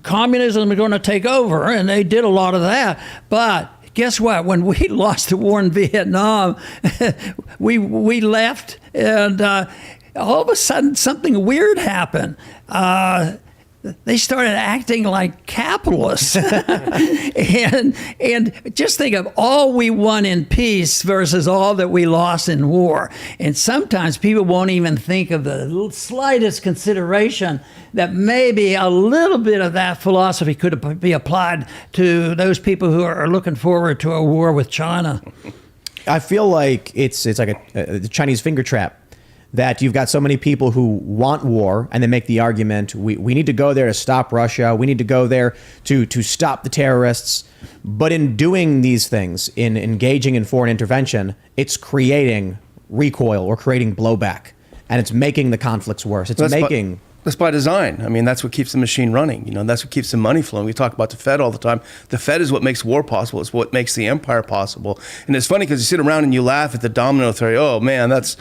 Communism is going to take over, and they did a lot of that. But guess what? When we lost the war in Vietnam, we left, and all of a sudden something weird happened. they started acting like capitalists. and just think of all we won in peace versus all that we lost in war. And sometimes people won't even think of the slightest consideration that maybe a little bit of that philosophy could be applied to those people who are looking forward to a war with China. I feel like it's like a Chinese finger trap. That you've got so many people who want war, and they make the argument, we need to go there to stop Russia, we need to go there to stop the terrorists. But in doing these things, in engaging in foreign intervention, it's creating recoil or creating blowback. And it's making the conflicts worse. That's by design. I mean, that's what keeps the machine running. That's what keeps the money flowing. We talk about the Fed all the time. The Fed is what makes war possible. It's what makes the empire possible. And it's funny because you sit around and you laugh at the domino theory. Oh man, that's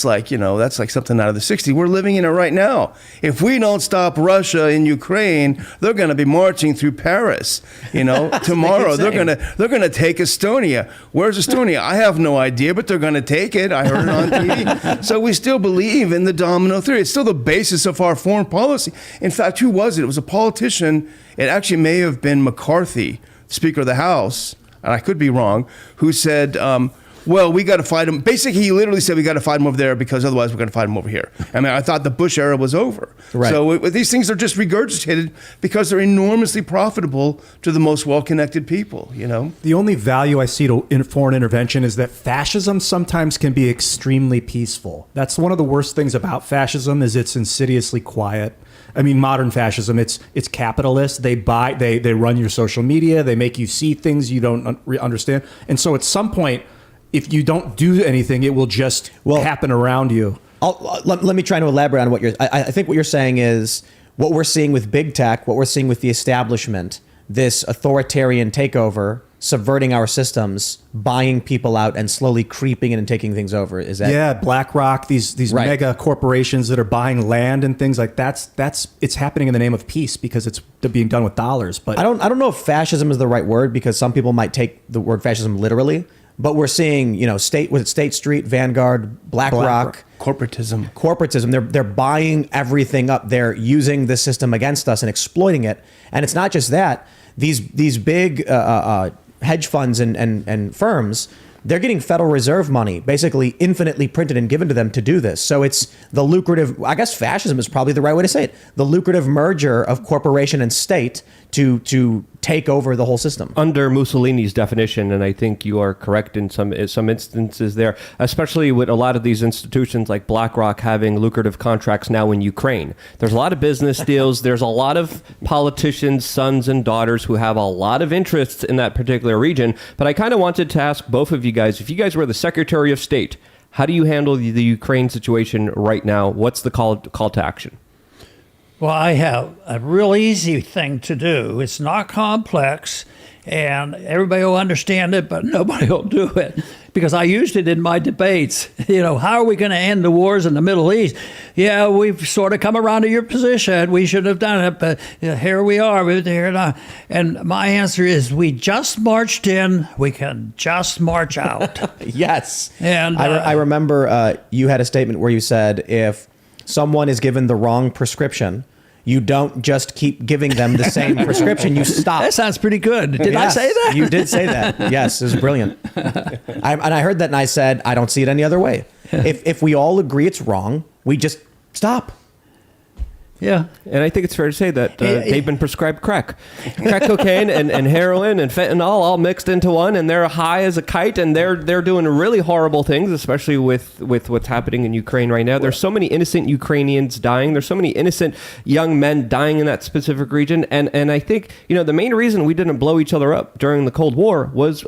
like something out of the '60s. We're living in it right now. If we don't stop Russia and Ukraine, they're going to be marching through Paris. Tomorrow they're going to take Estonia. Where's Estonia? I have no idea, but they're going to take it. I heard it on TV. So we still believe in the domino theory. It's still the basis of our foreign policy. In fact, who was it? It was a politician. It actually may have been McCarthy, Speaker of the House, and I could be wrong, who said, well, we got to fight them. Basically, he literally said we got to fight them over there because otherwise we're going to fight them over here. I mean, I thought the Bush era was over. Right. So these things are just regurgitated because they're enormously profitable to the most well-connected people, The only value I see in foreign intervention is that fascism sometimes can be extremely peaceful. That's one of the worst things about fascism is it's insidiously quiet. I mean, modern fascism, it's capitalist. They run your social media. They make you see things you don't understand. And so at some point, if you don't do anything, it will just happen around you. Let me try to elaborate on what I think what you're saying is what we're seeing with big tech, what we're seeing with the establishment, this authoritarian takeover, subverting our systems, buying people out, and slowly creeping in and taking things over. Is that? Yeah, BlackRock, these Right. mega corporations that are buying land and things like that's it's happening in the name of peace because it's being done with dollars. But I don't know if fascism is the right word because some people might take the word fascism literally. But we're seeing, State Street, Vanguard, BlackRock, corporatism. They're buying everything up. They're using the system against us and exploiting it. And it's not just that. These big hedge funds and firms, they're getting Federal Reserve money, basically infinitely printed and given to them to do this. So it's the lucrative, I guess fascism is probably the right way to say it, the lucrative merger of corporation and state to take over the whole system. Under Mussolini's definition, and I think you are correct in some instances there, especially with a lot of these institutions like BlackRock having lucrative contracts now in Ukraine. There's a lot of business deals. There's a lot of politicians, sons and daughters who have a lot of interests in that particular region. But I kind of wanted to ask both of you guys, if you guys were the Secretary of State, how do you handle the Ukraine situation right now? What's the call to action? Well, I have a real easy thing to do. It's not complex, and everybody will understand it, but nobody will do it because I used it in my debates. How are we going to end the wars in the Middle East? Yeah, we've sort of come around to your position. We should have done it, but here we are. We're here now. And my answer is we just marched in. We can just march out. Yes. And I remember you had a statement where you said if someone is given the wrong prescription, you don't just keep giving them the same prescription. You stop. That sounds pretty good. Did Yes, I say that? You did say that. Yes, it was brilliant. I heard that and I said, I don't see it any other way. If we all agree it's wrong, we just stop. Yeah. And I think it's fair to say that they've been prescribed crack cocaine and heroin and fentanyl all mixed into one, and they're high as a kite, and they're doing really horrible things, especially with what's happening in Ukraine right now. There's so many innocent Ukrainians dying. There's so many innocent young men dying in that specific region. And I think, the main reason we didn't blow each other up during the Cold War was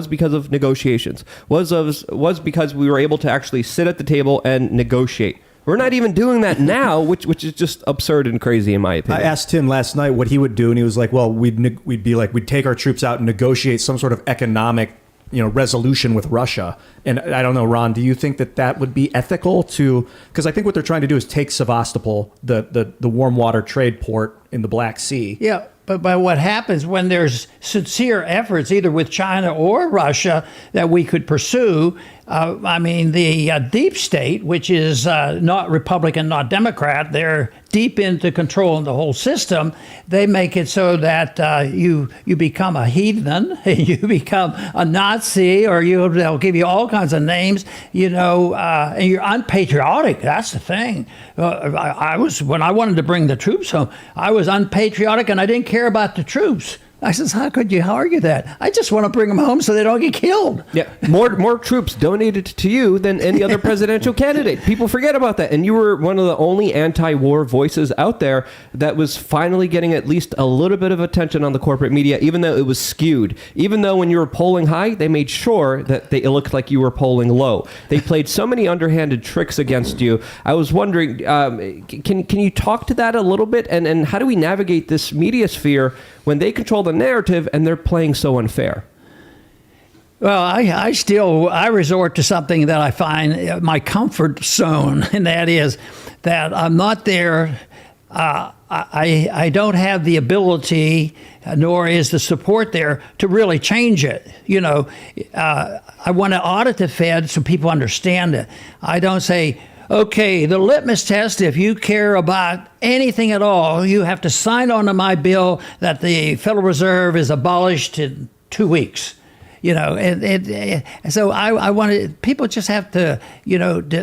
because of negotiations, was because we were able to actually sit at the table and negotiate. We're not even doing that now, which is just absurd and crazy in my opinion. I asked him last night what he would do, and he was like, "Well, we'd take our troops out and negotiate some sort of economic, resolution with Russia." And I don't know, Ron, do you think that would be ethical to? Because I think what they're trying to do is take Sevastopol, the warm water trade port in the Black Sea. Yeah, but what happens when there's sincere efforts, either with China or Russia, that we could pursue, I mean, the deep state, which is not Republican, not Democrat, they're deep into controlling the whole system. They make it so that you become a heathen, you become a Nazi, or they'll give you all kinds of names, and you're unpatriotic. That's the thing. I was, when I wanted to bring the troops home, I was unpatriotic and I didn't care about the troops. I says, how could you argue that? I just want to bring them home so they don't get killed. Yeah, more troops donated to you than any other presidential candidate. People forget about that. And you were one of the only anti-war voices out there that was finally getting at least a little bit of attention on the corporate media, even though it was skewed. Even though when you were polling high, they made sure that it looked like you were polling low. They played so many underhanded tricks against you. I was wondering, can you talk to that a little bit? And how do we navigate this media sphere when they control the narrative and they're playing so unfair? Well, I resort to something that I find my comfort zone, and that is that I'm not there. I don't have the ability, nor is the support there to really change it. I want to audit the Fed so people understand it. I don't say, okay, the litmus test, if you care about anything at all, you have to sign on to my bill that the Federal Reserve is abolished in 2 weeks. So I wanted people just have to,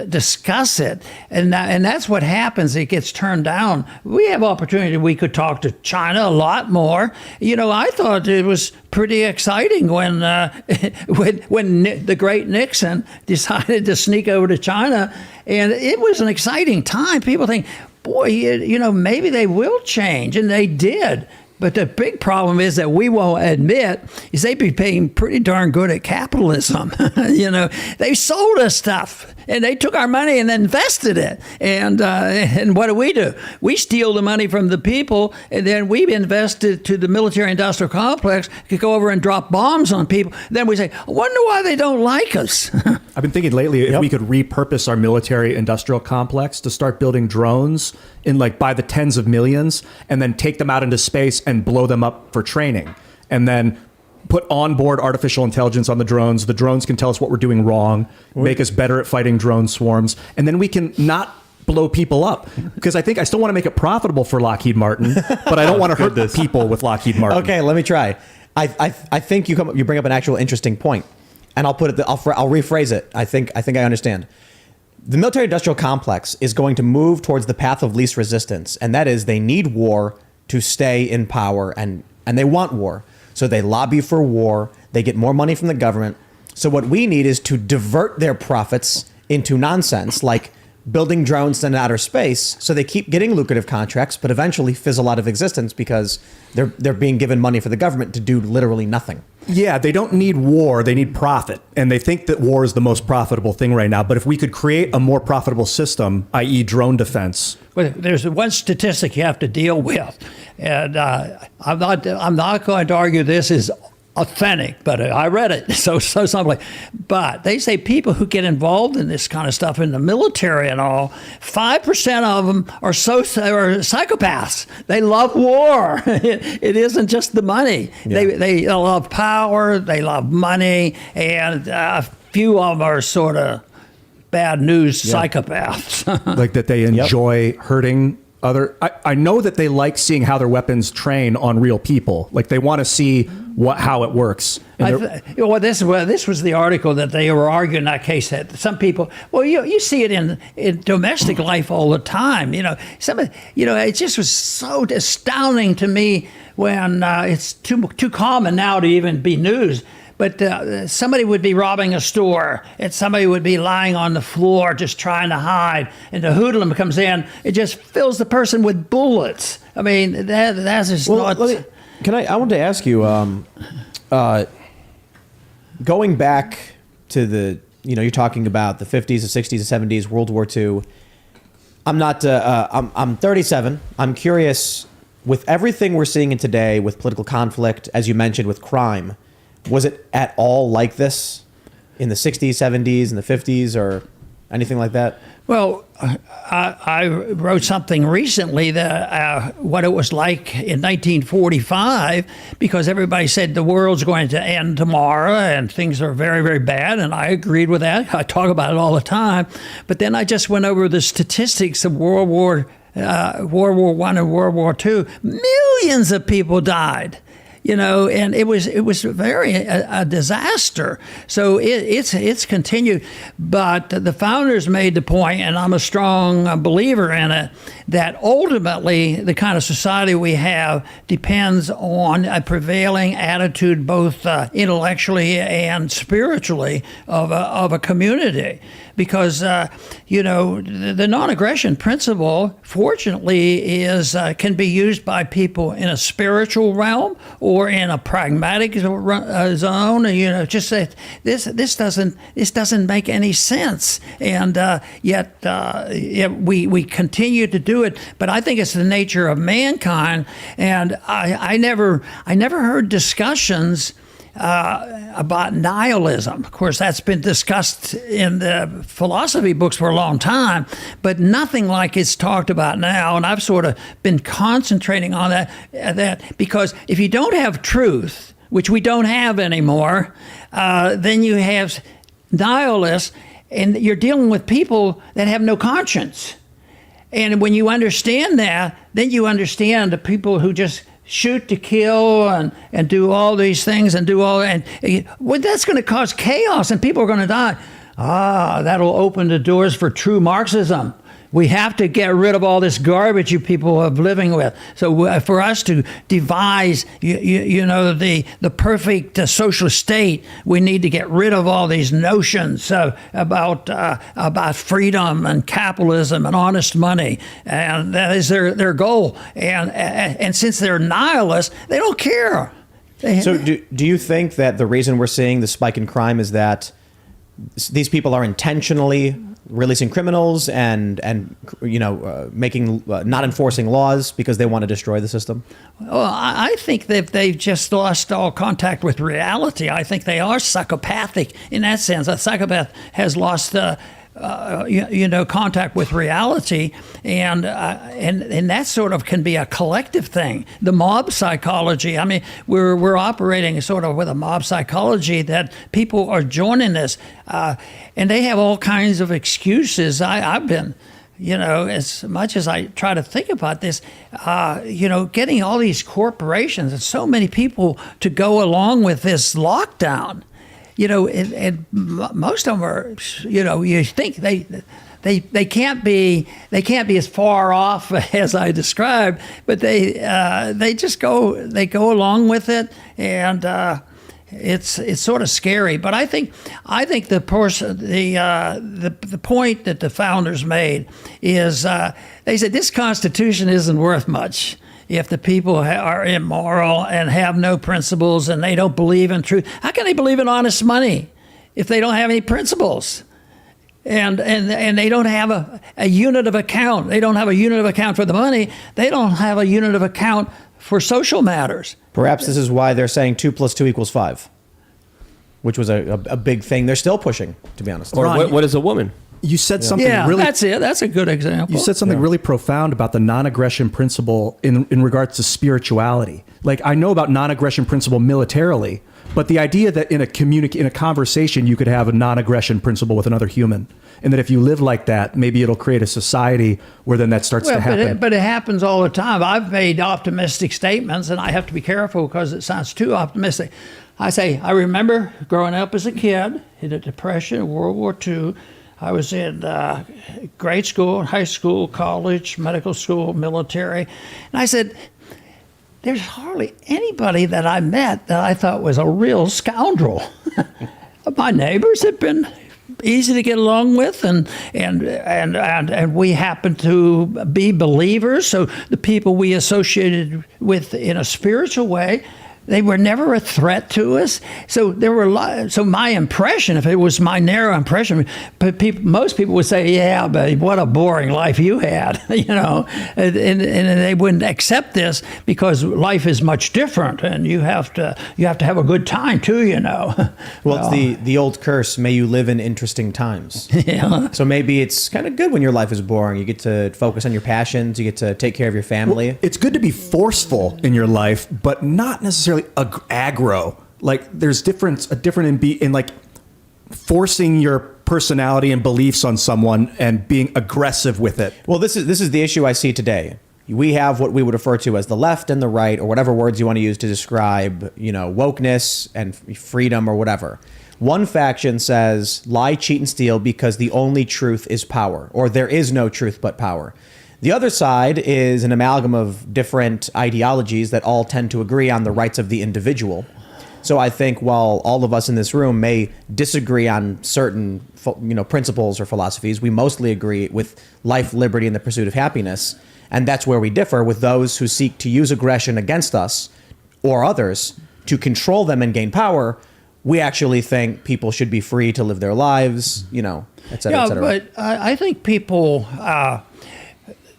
discuss it, and that's what happens. It gets turned down. We have opportunity. We could talk to China a lot more. I thought it was pretty exciting when the great Nixon decided to sneak over to China, and it was an exciting time. People think, boy, maybe they will change, and they did. But the big problem is that we won't admit is they became pretty darn good at capitalism. They sold us stuff and they took our money and invested it. And what do? We steal the money from the people, and then we invest it to the military-industrial complex, could go over and drop bombs on people. Then we say, I wonder why they don't like us. I've been thinking lately if we could repurpose our military-industrial complex to start building drones in by the tens of millions, and then take them out into space and blow them up for training, and then put onboard artificial intelligence on the drones. The drones can tell us what we're doing wrong, make us better at fighting drone swarms, and then we can not blow people up. Because I still want to make it profitable for Lockheed Martin, but I don't want to hurt the people with Lockheed Martin. Okay, let me try. I think you bring up an actual interesting point, and I'll rephrase it. I think I understand. The military-industrial complex is going to move towards the path of least resistance, and that is they need war to stay in power, and they want war. So they lobby for war. They get more money from the government. So what we need is to divert their profits into nonsense, like building drones in outer space, so they keep getting lucrative contracts, but eventually fizzle out of existence because they're being given money for the government to do literally nothing. Yeah, they don't need war, they need profit. And they think that war is the most profitable thing right now. But if we could create a more profitable system, i.e. drone defense. Well, there's one statistic you have to deal with. And I'm not going to argue this is authentic, but I read it, so something. But they say people who get involved in this kind of stuff in the military and all, 5% of them are psychopaths. They love war. It isn't just the money. Yeah. They love power. They love money, and a few of them are sort of bad news psychopaths. Like that they enjoy hurting other. I know that they like seeing how their weapons train on real people. Like they want to see how it works. This was the article that they were arguing in that case, that some people, you see it in domestic life all the time. It just was so astounding to me when it's too common now to even be news. But somebody would be robbing a store, and somebody would be lying on the floor just trying to hide, and the hoodlum comes in. It just fills the person with bullets. I mean, that's just not... I want to ask you, going back to the, you're talking about the 50s, the 60s, the 70s, World War II. I'm 37. I'm curious, with everything we're seeing in today, with political conflict, as you mentioned, with crime, was it at all like this in the 60s, 70s, and the 50s? Or Anything like that? Well, I wrote something recently that what it was like in 1945, because everybody said the world's going to end tomorrow and things are very, very bad, and I agreed with that. I talk about it all the time. But then I just went over the statistics of World War I and World War II. Millions of people died. And it was very a disaster. So it's continued. But the founders made the point, and I'm a strong believer in it, that ultimately the kind of society we have depends on a prevailing attitude, both intellectually and spiritually, of a community. Because the non-aggression principle, fortunately, can be used by people in a spiritual realm or in a pragmatic zone. Just say this doesn't make any sense, and yet we continue to do it. But I think it's the nature of mankind, and I never heard discussions about nihilism. Of course, that's been discussed in the philosophy books for a long time, but nothing like it's talked about now. And I've sort of been concentrating on that because if you don't have truth, which we don't have anymore, then you have nihilists, and you're dealing with people that have no conscience. And when you understand that, then you understand the people who just shoot to kill and do all these things and that's going to cause chaos and people are going to die. That'll open the doors for true Marxism. We have to get rid of all this garbage you people are living with. So for us to devise, the perfect socialist state, we need to get rid of all these notions about freedom and capitalism and honest money, and that is their goal. And since they're nihilists, they don't care. So do you think that the reason we're seeing the spike in crime is that these people are intentionally releasing criminals and making not enforcing laws because they want to destroy the system? Well, I think that they've just lost all contact with reality. I think they are psychopathic in that sense. A psychopath has lost contact with reality, and that sort of can be a collective thing. The mob psychology. I mean, we're operating sort of with a mob psychology that people are joining this, and they have all kinds of excuses. I've been. As much as I try to think about this, getting all these corporations and so many people to go along with this lockdown. And most of them are, you think they can't be as far off as I described, but they just go along with it, and it's sort of scary. But I think the point that the founders made is they said this Constitution isn't worth much if the people are immoral and have no principles and they don't believe in truth. How can they believe in honest money if they don't have any principles? And they don't have a unit of account. They don't have a unit of account for the money. They don't have a unit of account for social matters. Perhaps this is why they're saying 2 + 2 = 5, which was a big thing they're still pushing, to be honest. Or what is a woman? You said something really... that's it. That's a good example. You said something really profound about the non-aggression principle in regards to spirituality. Like, I know about non-aggression principle militarily, but the idea that in a conversation you could have a non-aggression principle with another human, and that if you live like that, maybe it'll create a society where then that starts to happen. But it happens all the time. I've made optimistic statements, and I have to be careful because it sounds too optimistic. I say, I remember growing up as a kid in the Depression, World War II. I was in grade school, high school, college, medical school, military. And I said, there's hardly anybody that I met that I thought was a real scoundrel. My neighbors have been easy to get along with, and we happen to be believers. So the people we associated with in a spiritual way, They were never a threat to us. So there were so my impression, if it was my narrow impression, but most people would say, "Yeah, but what a boring life you had," and they wouldn't accept this because life is much different, and you have to have a good time too, Well, it's the old curse: "May you live in interesting times." Yeah. So maybe it's kind of good when your life is boring. You get to focus on your passions. You get to take care of your family. Well, it's good to be forceful in your life, but not necessarily aggro. Like there's a difference in like forcing your personality and beliefs on someone and being aggressive with it. Well, this is the issue I see today. We have what we would refer to as the left and the right, or whatever words you want to use to describe, wokeness and freedom or whatever. One faction says lie, cheat, and steal because the only truth is power, or there is no truth but power. The other side is an amalgam of different ideologies that all tend to agree on the rights of the individual. So I think while all of us in this room may disagree on certain, principles or philosophies, we mostly agree with life, liberty, and the pursuit of happiness. And that's where we differ with those who seek to use aggression against us or others to control them and gain power. We actually think people should be free to live their lives, et cetera, et cetera. But I think people...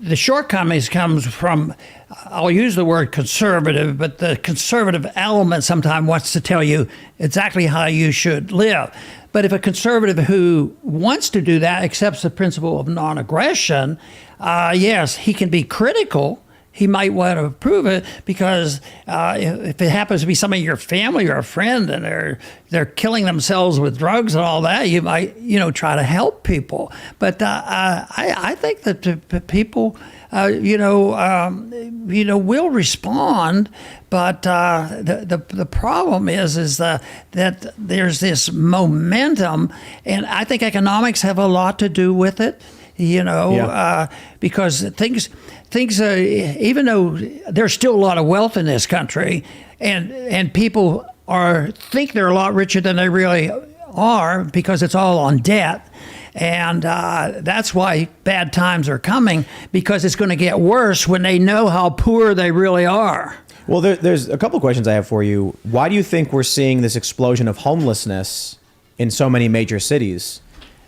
the shortcomings comes from, I'll use the word conservative, but the conservative element sometimes wants to tell you exactly how you should live. But if a conservative who wants to do that accepts the principle of non-aggression, yes, he can be critical. He might want to approve it because if it happens to be somebody in your family or a friend and they're killing themselves with drugs and all that, you might try to help people. But I think that the people will respond. But the problem is that there's this momentum, and I think economics have a lot to do with it. Because things, even though there's still a lot of wealth in this country, and people think they're a lot richer than they really are because it's all on debt, and that's why bad times are coming, because it's going to get worse when they know how poor they really are. Well, there's a couple questions I have for you. Why do you think we're seeing this explosion of homelessness in so many major cities?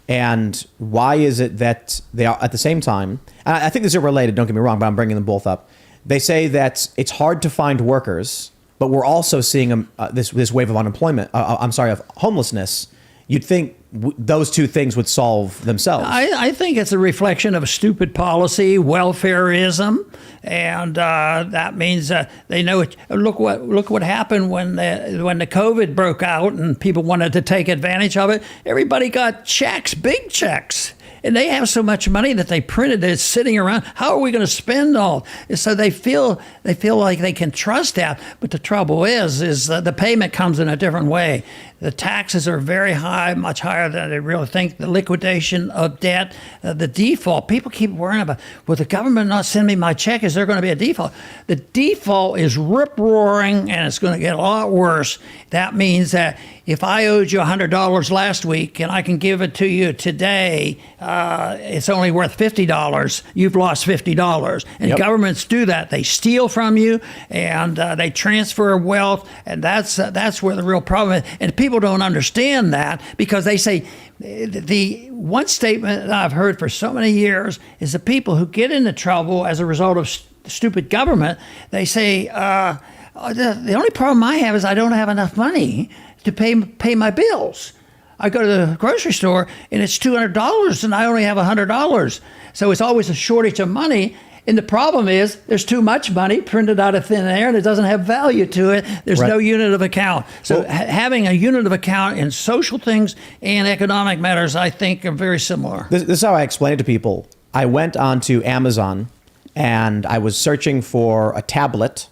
And why is it that they are at the same time, and I think these are related, don't get me wrong, but I'm bringing them both up. They say that it's hard to find workers, but we're also seeing this wave of unemployment, of homelessness. You'd think those two things would solve themselves. I think it's a reflection of stupid policy, welfareism, and that means they know it. Look what happened when the COVID broke out and people wanted to take advantage of it. Everybody got checks, big checks. And they have so much money that they printed it sitting around. How are we going to spend all? So they feel like they can trust that. But the trouble is the payment comes in a different way. The taxes are very high, much higher than they really think. The liquidation of debt, the default. People keep worrying about, will the government not send me my check? Is there going to be a default? The default is rip-roaring, and it's going to get a lot worse. That means that if I owed you $100 last week and I can give it to you today, it's only worth $50. You've lost $50. And governments do that. They steal from you, and they transfer wealth, and that's where the real problem is. And people don't understand that because they say, the one statement that I've heard for so many years is the people who get into trouble as a result of stupid government, they say, the only problem I have is I don't have enough money to pay my bills. I go to the grocery store and it's $200 and I only have $100. So it's always a shortage of money. And the problem is there's too much money printed out of thin air and it doesn't have value to it. There's no unit of account. So having a unit of account in social things and economic matters, I think, are very similar. This is how I explain it to people. I went onto Amazon and I was searching for a tablet,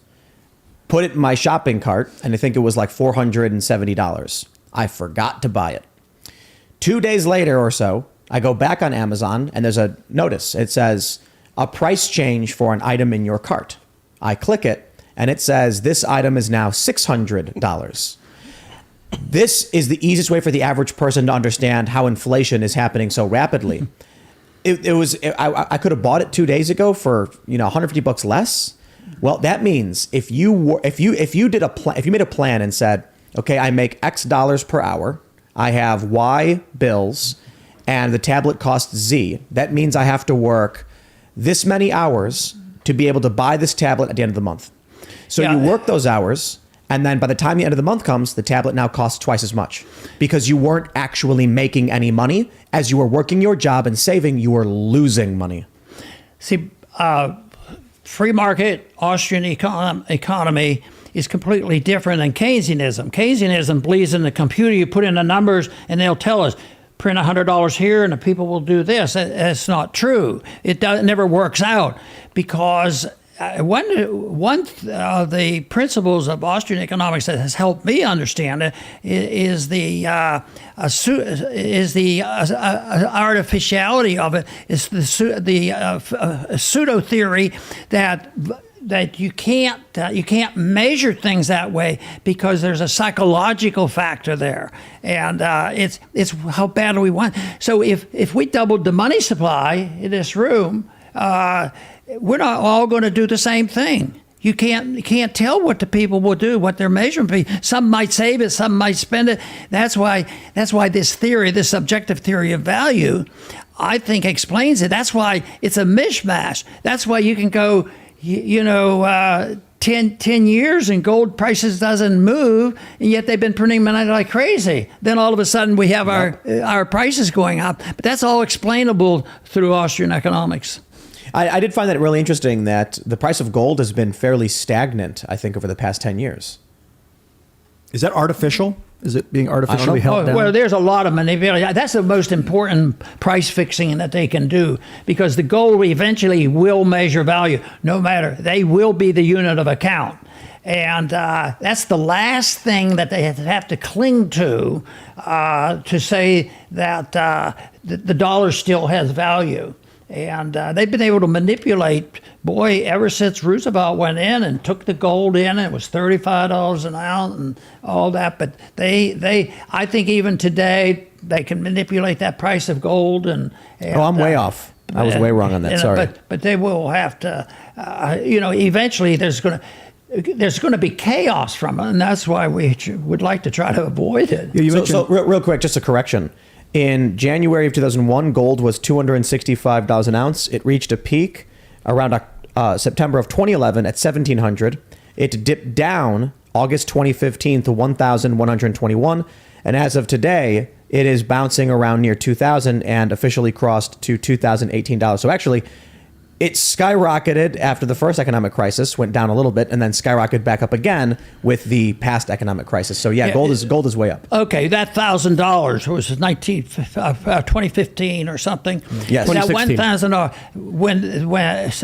put it in my shopping cart, and I think it was like $470. I forgot to buy it. 2 days later or so, I go back on Amazon and there's a notice. It says, a price change for an item in your cart. I click it and it says, this item is now $600. This is the easiest way for the average person to understand how inflation is happening so rapidly. I could have bought it 2 days ago for $150 less, Well, that means if you made a plan and said, okay, I make X dollars per hour, I have Y bills, and the tablet costs Z. That means I have to work this many hours to be able to buy this tablet at the end of the month. So you work those hours, and then by the time the end of the month comes, the tablet now costs twice as much because you weren't actually making any money. As you were working your job and saving, you were losing money. See, free market Austrian economy is completely different than Keynesianism. Keynesianism believes in the computer. You put in the numbers, and they'll tell us, print $100 here, and the people will do this. That's not true. It never works out because one of the principles of Austrian economics that has helped me understand it is the artificiality of it. Is the pseudo theory that you can't measure things that way because there's a psychological factor there, and it's how bad do we want. So if we doubled the money supply in this room, we're not all going to do the same thing. You can't tell what the people will do, what their measurement will be. Some might save it, some might spend it. That's why this theory, this subjective theory of value, I think explains it. That's why it's a mishmash. That's why you can go, 10 years and gold prices doesn't move, and yet they've been printing money like crazy. Then all of a sudden we have our prices going up. But that's all explainable through Austrian economics. I did find that really interesting that the price of gold has been fairly stagnant, I think, over the past 10 years. Is that artificial? Is it being artificially held down? Well, there's a lot of manipulation. That's the most important price fixing that they can do because the gold eventually will measure value. No matter, they will be the unit of account. And that's the last thing that they have to cling to say that the dollar still has value. And they've been able to manipulate, ever since Roosevelt went in and took the gold in, it was $35 an ounce and all that. But I think even today, they can manipulate that price of gold. And I'm way off. I was way wrong on that, sorry. But they will have to, eventually there's going to be chaos from it, and that's why we would like to try to avoid it. Yeah, so real quick, just a correction. In January of 2001, gold was $265 an ounce. It reached a peak around September of 2011 at $1,700. It dipped down August 2015 to $1,121. And as of today, it is bouncing around near $2,000 and officially crossed to $2,018. So actually, it skyrocketed after the first economic crisis, went down a little bit, and then skyrocketed back up again with the past economic crisis. So gold is way up. Okay, that $1,000 was 2015 or something. Yes, that 2016. $1,000. When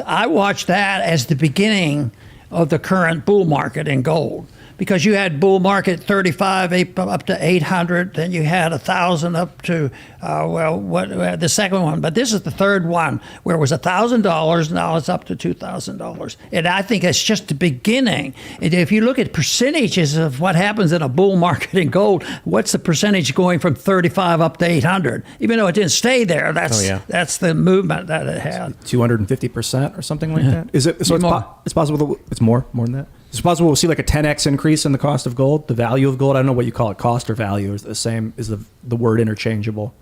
I watched that as the beginning of the current bull market in gold. Because you had bull market 35 up to 800, then you had 1,000 up to the second one. But this is the third one where it was $1,000. Now it's up to $2,000, and I think it's just the beginning. And if you look at percentages of what happens in a bull market in gold, what's the percentage going from 35 up to 800? Even though it didn't stay there, that's the movement that it had. 250% or something like that. Is it? So it's possible. It's more than that. It's possible we'll see like a 10x increase in the cost of gold, the value of gold. I don't know what you call it, cost or value. Is the same? Is the word interchangeable?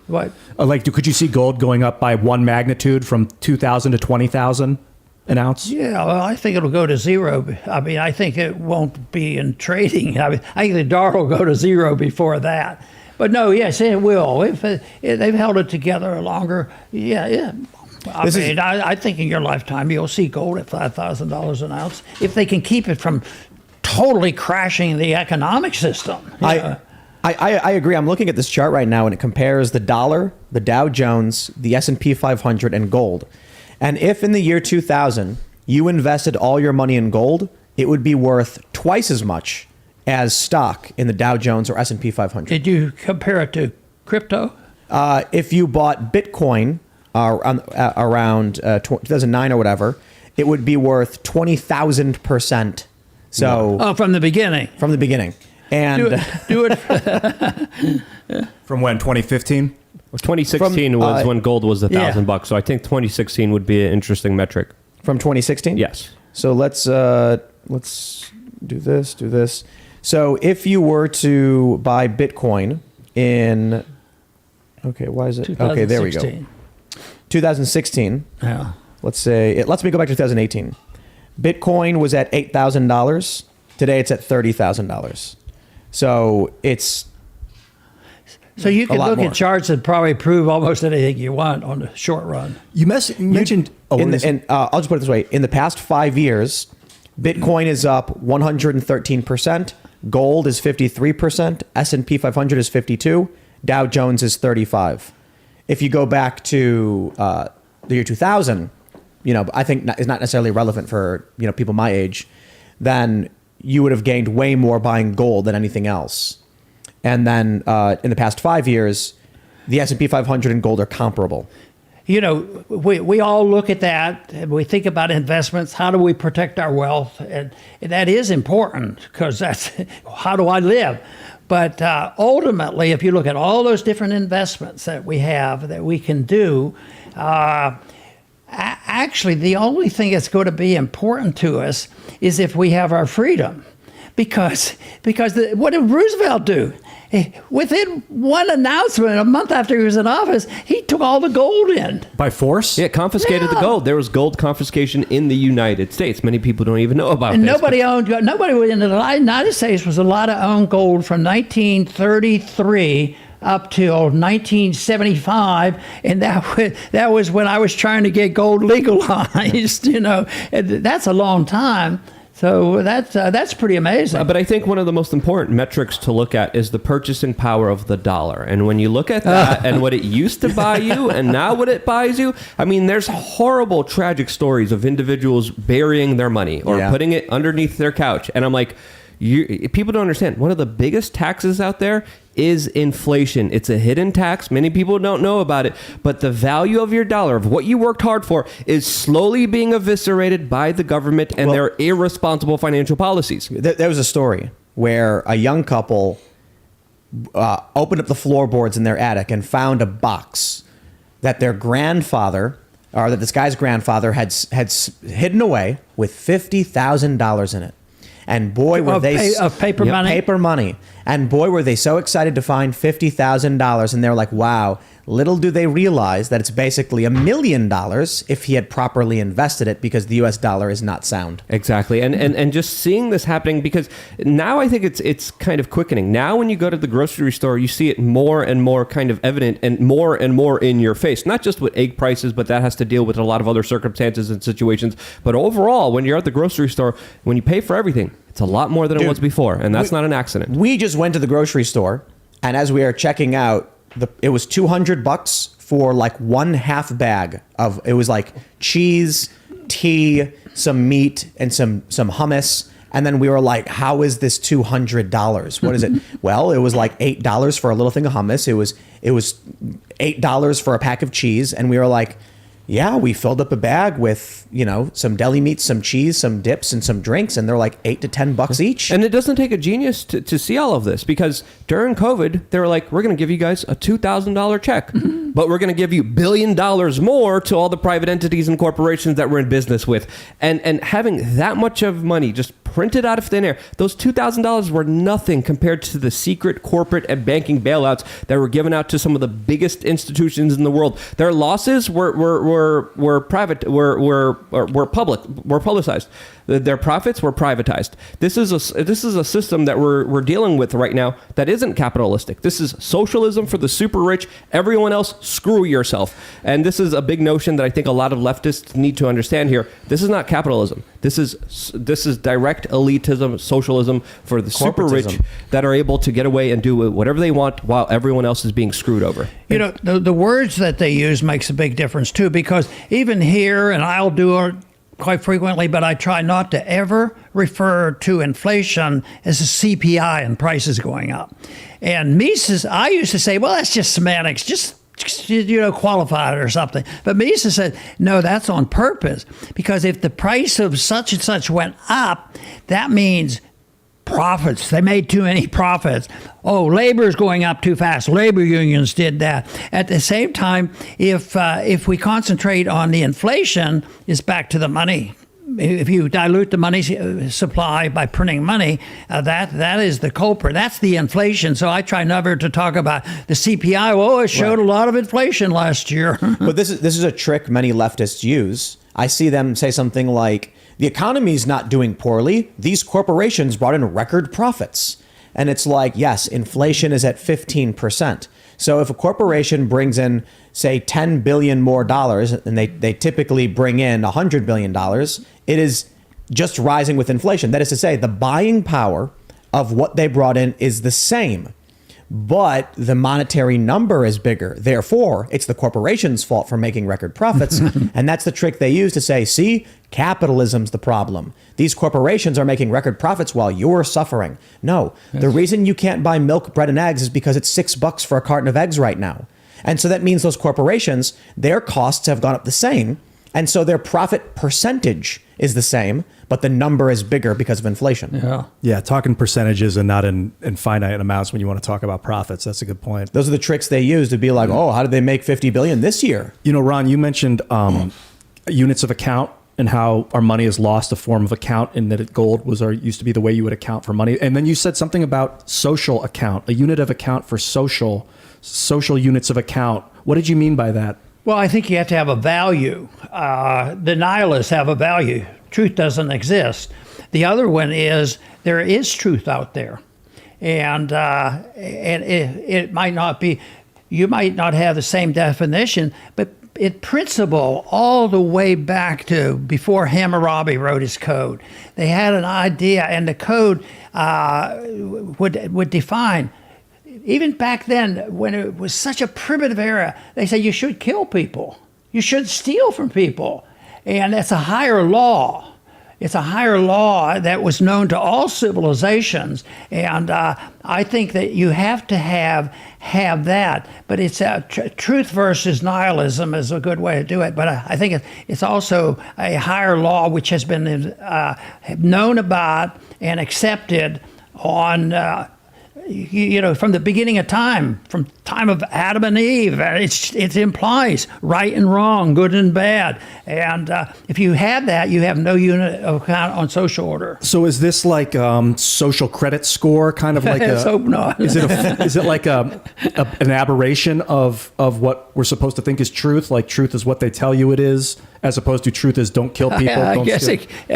What? Could you see gold going up by one magnitude from 2,000 to 20,000 an ounce? Yeah, well, I think it'll go to zero. I mean, I think it won't be in trading. I think the dollar will go to zero before that. But no, yes, it will. If they've held it together longer, yeah. I think in your lifetime you'll see gold at $5,000 an ounce if they can keep it from totally crashing the economic system. I agree. I'm looking at this chart right now, and it compares the dollar, the Dow Jones, the S&P 500, and gold. And if in the year 2000 you invested all your money in gold, it would be worth twice as much as stock in the Dow Jones or S&P 500. Did you compare it to crypto? If you bought Bitcoin around 2009 or whatever, it would be worth 20,000%. So from the beginning. From the beginning, and do it. From when? 2015. 2016 was when gold was $1,000 bucks. So I think 2016 would be an interesting metric. From 2016? Yes. So let's do this. So if you were to buy Bitcoin in, okay, why is it? Okay, there we go. 2016. Yeah. Let's me go back to 2018. Bitcoin was at $8,000. Today it's at $30,000. So it's So you can lot look more. at charts and probably prove almost anything you want on the short run. You mentioned. I'll just put it this way. In the past 5 years, Bitcoin is up 113%. Gold is 53%. S&P 500 is 52. Dow Jones is 35. If you go back to the year 2000, I think is not necessarily relevant for people my age, then you would have gained way more buying gold than anything else. And then in the past 5 years, the S&P 500 and gold are comparable. We all look at that and we think about investments. How do we protect our wealth? And that is important because that's how do I live? But ultimately, if you look at all those different investments that we have that we can do, actually, the only thing that's going to be important to us is if we have our freedom. Because what did Roosevelt do? Within one announcement, a month after he was in office, he took all the gold in. By force? Yeah, confiscated the gold. There was gold confiscation in the United States. Many people don't even know about And this. nobody in the United States was allowed to own gold from 1933 up till 1975, and that was when I was trying to get gold legalized. And that's a long time. So that's pretty amazing. But I think one of the most important metrics to look at is the purchasing power of the dollar. And when you look at that and what it used to buy you and now what it buys you, I mean, there's horrible, tragic stories of individuals burying their money or putting it underneath their couch. And I'm like, people don't understand. One of the biggest taxes out there is inflation. It's a hidden tax. Many people don't know about it, but the value of your dollar, of what you worked hard for, is slowly being eviscerated by the government and their irresponsible financial policies. There was a story where a young couple opened up the floorboards in their attic and found a box that their grandfather, or that this guy's grandfather had hidden away with $50,000 in it. And boy, were of paper money? Paper money. And boy, were they so excited to find $50,000. And they're like, wow, little do they realize that it's basically $1 million if he had properly invested it, because the US dollar is not sound. Exactly. And just seeing this happening, because now I think it's kind of quickening. Now when you go to the grocery store, you see it more and more kind of evident and more in your face. Not just with egg prices, but that has to deal with a lot of other circumstances and situations. But overall, when you're at the grocery store, when you pay for everything, it's a lot more than it was before. And that's not an accident. We just went to the grocery store, and as we are checking out, it was $200 for like one half bag of, it was like cheese, tea, some meat, and some hummus. And then we were like, how is this $200? What is it? Well, it was like $8 for a little thing of hummus. It was $8 for a pack of cheese. And we were like, yeah, we filled up a bag with, some deli meat, some cheese, some dips, and some drinks, and they're like $8 to $10 each. And it doesn't take a genius to see all of this, because during COVID, they were like, we're going to give you guys a $2,000 check, but we're going to give you $1 billion more to all the private entities and corporations that we're in business with. And having that much of money just printed out of thin air, those $2,000 were nothing compared to the secret corporate and banking bailouts that were given out to some of the biggest institutions in the world. Their losses were publicized. Their profits were privatized. This is a system that we're dealing with right now that isn't capitalistic. This is socialism for the super rich. Everyone else, screw yourself. And this is a big notion that I think a lot of leftists need to understand here. This is not capitalism. This is direct elitism, socialism for the super rich that are able to get away and do whatever they want while everyone else is being screwed over. The words that they use makes a big difference too, because even here, and I'll do it quite frequently, but I try not to ever refer to inflation as a CPI and prices going up. And Mises, I used to say, well, that's just semantics, just qualify it or something. But Mises said, no, that's on purpose, because if the price of such and such went up, that means profits. They made too many profits. Oh, labor's going up too fast. Labor unions did that. At the same time, if we concentrate on the inflation, it's back to the money if you dilute the money supply by printing money, that is the culprit. That's the inflation. So I try never to talk about the CPI. Well, it showed a lot of inflation last year. But this is a trick many leftists use. I see them say something like, the economy is not doing poorly. These corporations brought in record profits. And it's like, yes, inflation is at 15%. So if a corporation brings in, say, $10 billion more dollars, and they typically bring in $100 billion, it is just rising with inflation. That is to say, the buying power of what they brought in is the same, but the monetary number is bigger. Therefore, it's the corporation's fault for making record profits. And that's the trick they use to say, see, capitalism's the problem. These corporations are making record profits while you're suffering. No, the reason you can't buy milk, bread, and eggs is because it's $6 for a carton of eggs right now. And so that means those corporations, their costs have gone up the same. And so their profit percentage is the same, but the number is bigger because of inflation. Yeah, talking percentages and not in finite amounts when you want to talk about profits. That's a good point. Those are the tricks they use to be like, oh, how did they make 50 billion this year? You know, Ron, you mentioned units of account and how our money has lost a form of account, and that gold used to be the way you would account for money. And then you said something about social account, a unit of account for social units of account. What did you mean by that? Well, I think you have to have a value. The nihilists have a value. Truth doesn't exist. The other one is there is truth out there. And it might not be, you might not have the same definition, but in principle, all the way back to before Hammurabi wrote his code, they had an idea, and the code would define. Even back then, when it was such a primitive era, they said you should kill people. You should steal from people. And that's a higher law. It's a higher law that was known to all civilizations. And I think that you have to have that. But it's truth versus nihilism is a good way to do it. But I think it's also a higher law which has been known about and accepted on from the beginning of time, from time of Adam and Eve. It implies right and wrong, good and bad. And if you have that, you have no unit of account on social order. So is this like social credit score, kind of like Let's hope not. Is it like an aberration of what we're supposed to think is truth? Like truth is what they tell you it is, as opposed to truth is don't kill people. I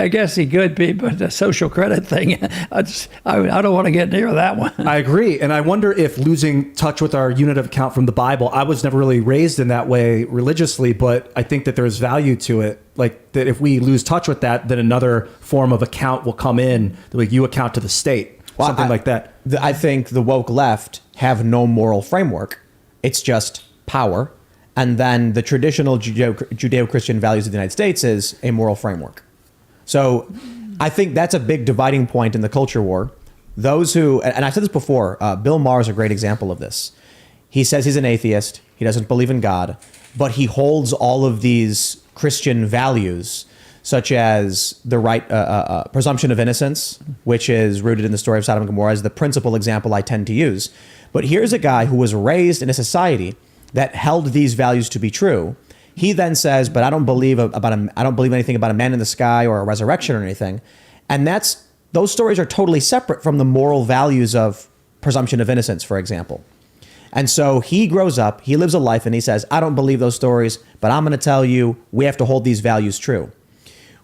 guess he could be, but the social credit thing, I don't want to get near that one. I agree. And I wonder if losing touch with our unit of account from the Bible, I was never really raised in that way religiously, but I think that there's value to it. Like that if we lose touch with that, then another form of account will come in, like you account to the state, something like that. I think the woke left have no moral framework. It's just power. And then the traditional Judeo-Christian values of the United States is a moral framework. So I think that's a big dividing point in the culture war. Those who, and I said this before, Bill Maher is a great example of this. He says he's an atheist. He doesn't believe in God, but he holds all of these Christian values, such as the right presumption of innocence, which is rooted in the story of Sodom and Gomorrah, as the principal example I tend to use. But here's a guy who was raised in a society that held these values to be true. He then says, but I don't believe anything about a man in the sky or a resurrection or anything. And those stories are totally separate from the moral values of presumption of innocence, for example. And so he grows up, he lives a life, and he says, I don't believe those stories, but I'm going to tell you, we have to hold these values true.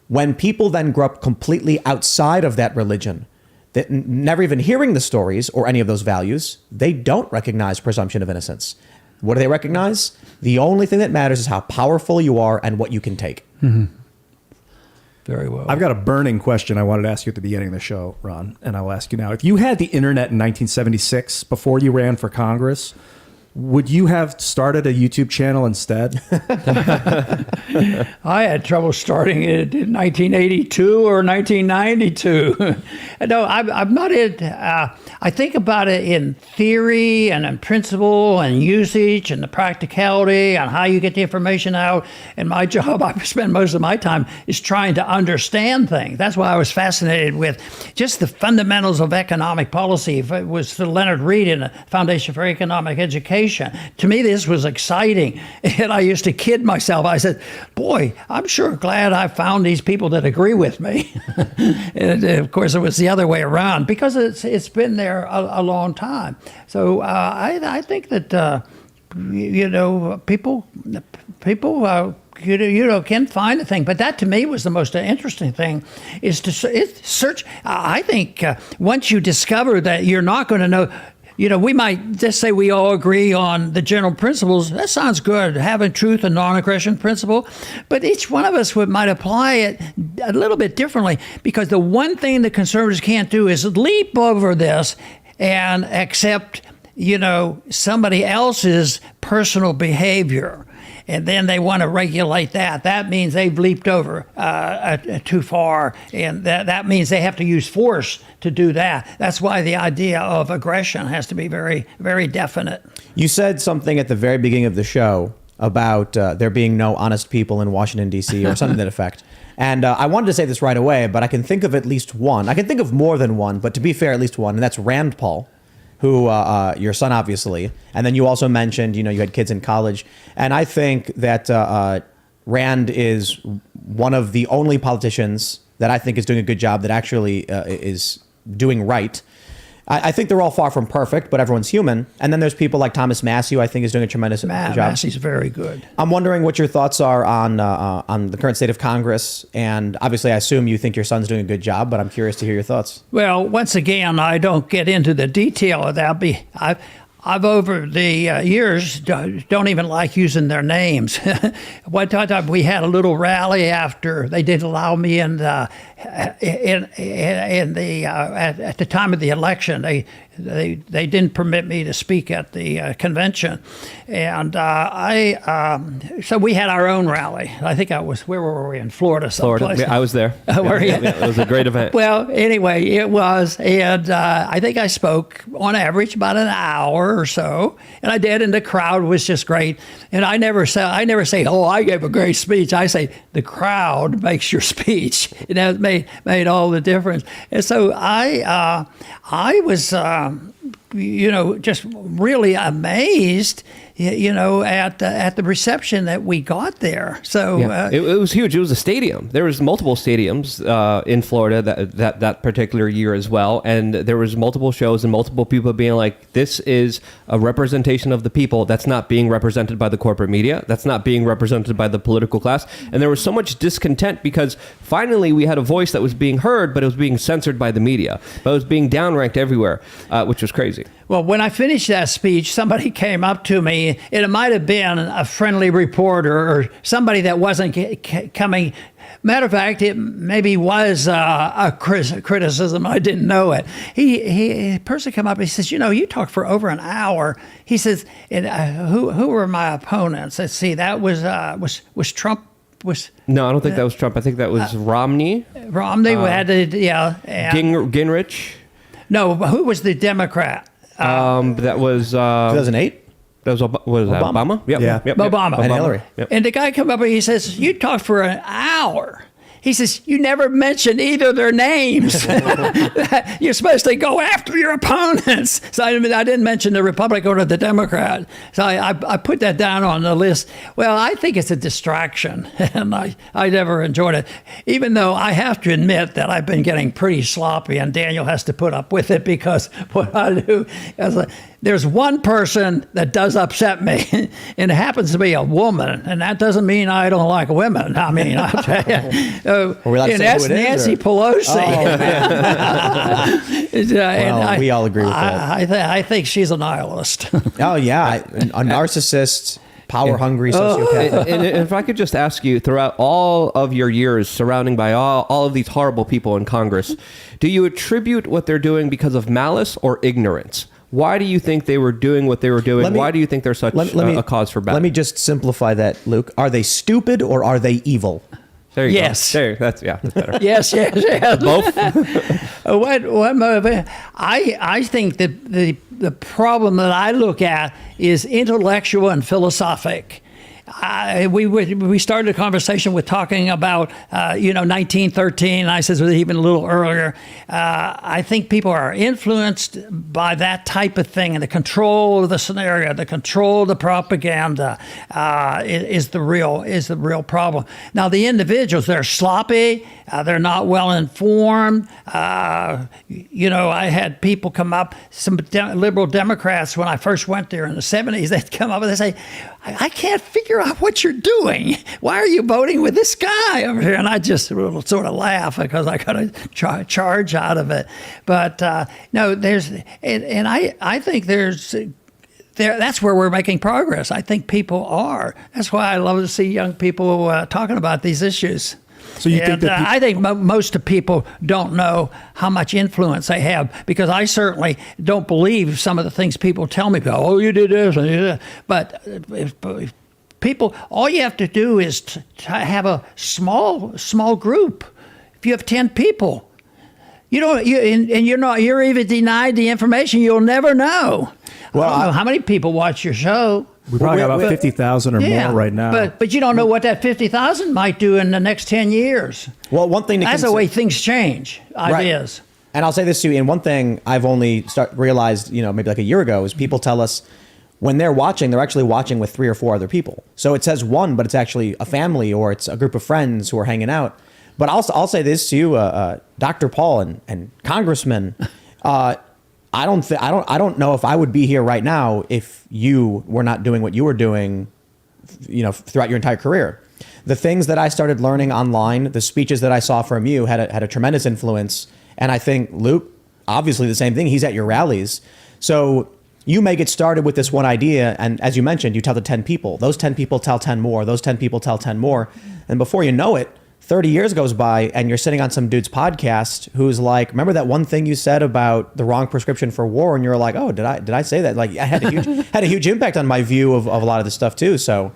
When people then grow up completely outside of that religion, that never even hearing the stories or any of those values, they don't recognize presumption of innocence. What do they recognize? The only thing that matters is how powerful you are and what you can take. Mm-hmm. Very well. I've got a burning question I wanted to ask you at the beginning of the show, Ron, and I'll ask you now. If you had the internet in 1976, before you ran for Congress, would you have started a YouTube channel instead? I had trouble starting it in 1982 or 1992. No, I'm not in. I think about it in theory and in principle and usage and the practicality and how you get the information out. And my job, I spend most of my time, is trying to understand things. That's why I was fascinated with just the fundamentals of economic policy. If it was to Leonard Read in the Foundation for Economic Education, information. To me, this was exciting. And I used to kid myself. I said, boy, I'm sure glad I found these people that agree with me. And of course, it was the other way around because it's been there a long time. So I think that, people can find a thing. But that to me was the most interesting thing is to search. I think once you discover that you're not going to know, we might just say we all agree on the general principles. That sounds good, having truth and non-aggression principle. But each one of us might apply it a little bit differently, because the one thing the conservatives can't do is leap over this and accept, somebody else's personal behavior. And then they want to regulate that. That means they've leaped over too far. And that means they have to use force to do that. That's why the idea of aggression has to be very, very definite. You said something at the very beginning of the show about there being no honest people in Washington, D.C. or something to that effect. And I wanted to say this right away, but I can think of at least one. I can think of more than one, but to be fair, at least one. And that's Rand Paul, who your son, obviously. And then you also mentioned, you had kids in college. And I think that Rand is one of the only politicians that I think is doing a good job that actually is doing right. I think they're all far from perfect, but everyone's human. And then there's people like Thomas Massey, who I think is doing a tremendous job. Massey's very good. I'm wondering what your thoughts are on the current state of Congress. And obviously, I assume you think your son's doing a good job, but I'm curious to hear your thoughts. Well, once again, I don't get into the detail of that. I've over the years don't even like using their names. One time we had a little rally after they did allow me at the time of the election. They didn't permit me to speak at the convention, and so we had our own rally. I think where were we, in Florida? Florida. I was there. Were you? It was a great event. Well, anyway, it was, and I think I spoke on average about an hour or so, and I did, and the crowd was just great. And I never say, oh, I gave a great speech. I say the crowd makes your speech, and that made all the difference. And so I was just really amazed, at the reception that we got there. So it was huge. It was a stadium. There was multiple stadiums in Florida that particular year as well, and there was multiple shows and multiple people being like, "This is a representation of the people that's not being represented by the corporate media. That's not being represented by the political class." And there was so much discontent because finally we had a voice that was being heard, but it was being censored by the media. But it was being downranked everywhere, which was crazy. Well, when I finished that speech, somebody came up to me, and it might have been a friendly reporter or somebody that wasn't coming. Matter of fact, it maybe was a criticism. I didn't know it. A person came up and he says, you talked for over an hour. He says, and who were my opponents? Let's see, that was Trump. No, I don't think that was Trump. I think that was Romney. Romney had Gingrich. No, who was the Democrat? That was 2008? That was Obama? Yep. Yeah. Yep. Obama. And Hillary. Yep. And the guy come up and he says, you talked for an hour. He says, you never mentioned either of their names. You're supposed to go after your opponents. So I didn't mention the Republican or the Democrat. So I put that down on the list. Well, I think it's a distraction, and I never enjoyed it, even though I have to admit that I've been getting pretty sloppy, and Daniel has to put up with it because what I do is there's one person that does upset me, and it happens to be a woman, and that doesn't mean I don't like women. I mean, I'll tell you. And that's Nancy Pelosi. Well, we all agree with that. I think she's a nihilist. Oh, yeah. A narcissist, power-hungry sociopath. And if I could just ask you, throughout all of your years surrounding by all of these horrible people in Congress, do you attribute what they're doing because of malice or ignorance? Why do you think they were doing what they were doing? Why do you think they're such a cause for battle? Let me just simplify that, Luke. Are they stupid or are they evil? There you yes. go. That's better. Yes. Both? I think that the problem that I look at is intellectual and philosophic. we started a conversation with talking about 1913. I said even a little earlier. I think people are influenced by that type of thing, and the control of the scenario, the control of the propaganda is the real problem. Now the individuals, they're sloppy. They're not well informed. I had people come up, some liberal Democrats, when I first went there in the 70s, they'd come up and they'd say, I can't figure out what you're doing. Why are you voting with this guy over here? And I just sort of laugh because I got a charge out of it. But no, I think that's where we're making progress. I think people are. That's why I love to see young people talking about these issues. So you think that I think most of people don't know how much influence they have, because I certainly don't believe some of the things people tell me. Oh, you did this, and you did that. But if people, all you have to do is to have a small group. If you have 10 people, you're even denied the information. You'll never know. Well, I don't know how many people watch your show. We probably got about 50,000 or more right now. But you don't know what that 50,000 might do in the next 10 years. Well, one thing that's the way things change. Ideas. Right. And I'll say this to you. And one thing I've only realized, maybe like a year ago, is people tell us when they're watching, they're actually watching with 3 or 4 other people. So it says one, but it's actually a family or it's a group of friends who are hanging out. But I'll say this to you, Dr. Paul and Congressman. I don't know if I would be here right now if you were not doing what you were doing, throughout your entire career. The things that I started learning online, the speeches that I saw from you had a tremendous influence. And I think Luke, obviously the same thing. He's at your rallies. So you may get started with this one idea. And as you mentioned, you tell the 10 people. Those 10 people tell 10 more. Those 10 people tell 10 more. And before you know it, 30 years goes by and you're sitting on some dude's podcast who's like, remember that one thing you said about the wrong prescription for war? And you're like, oh, did I say that? Like, I had a huge impact on my view of a lot of this stuff too. So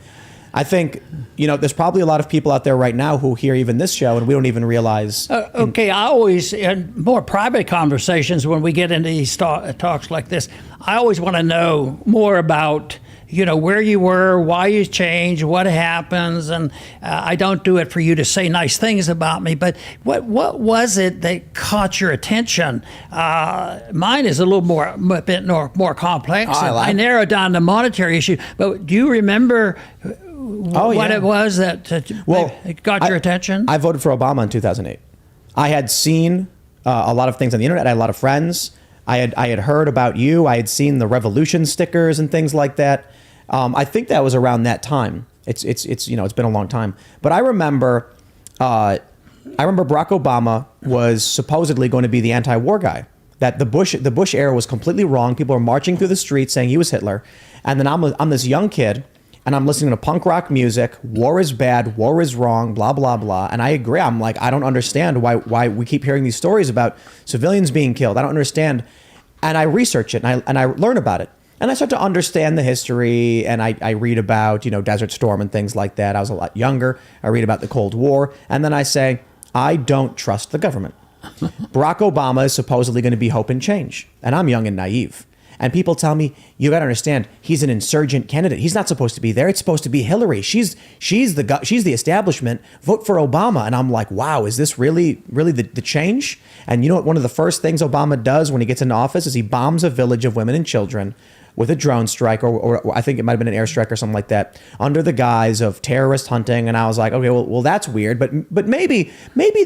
I think, there's probably a lot of people out there right now who hear even this show and we don't even realize. I always, in more private conversations, when we get into these talks like this, I always want to know more about where you were, why you changed, what happens, and I don't do it for you to say nice things about me, but what was it that caught your attention? Mine is a bit more complex. I narrowed down the monetary issue, but do you remember what it was that got your attention? I voted for Obama in 2008. I had seen a lot of things on the internet. I had a lot of friends. I had heard about you. I had seen the revolution stickers and things like that. I think that was around that time. It's been a long time. But I remember Barack Obama was supposedly going to be the anti-war guy. That the Bush era was completely wrong. People are marching through the streets saying he was Hitler. And then I'm this young kid and I'm listening to punk rock music. War is bad. War is wrong. Blah, blah, blah. And I agree. I'm like, I don't understand why we keep hearing these stories about civilians being killed. I don't understand. And I research it and I learn about it. And I start to understand the history, and I read about, Desert Storm and things like that. I was a lot younger. I read about the Cold War. And then I say, I don't trust the government. Barack Obama is supposedly going to be hope and change. And I'm young and naive. And people tell me, you got to understand, he's an insurgent candidate. He's not supposed to be there. It's supposed to be Hillary. She's the establishment. Vote for Obama. And I'm like, wow, is this really the change? And you know what? One of the first things Obama does when he gets into office is he bombs a village of women and children with a drone strike, or I think it might have been an airstrike or something like that, under the guise of terrorist hunting. And I was like, okay, well that's weird, but maybe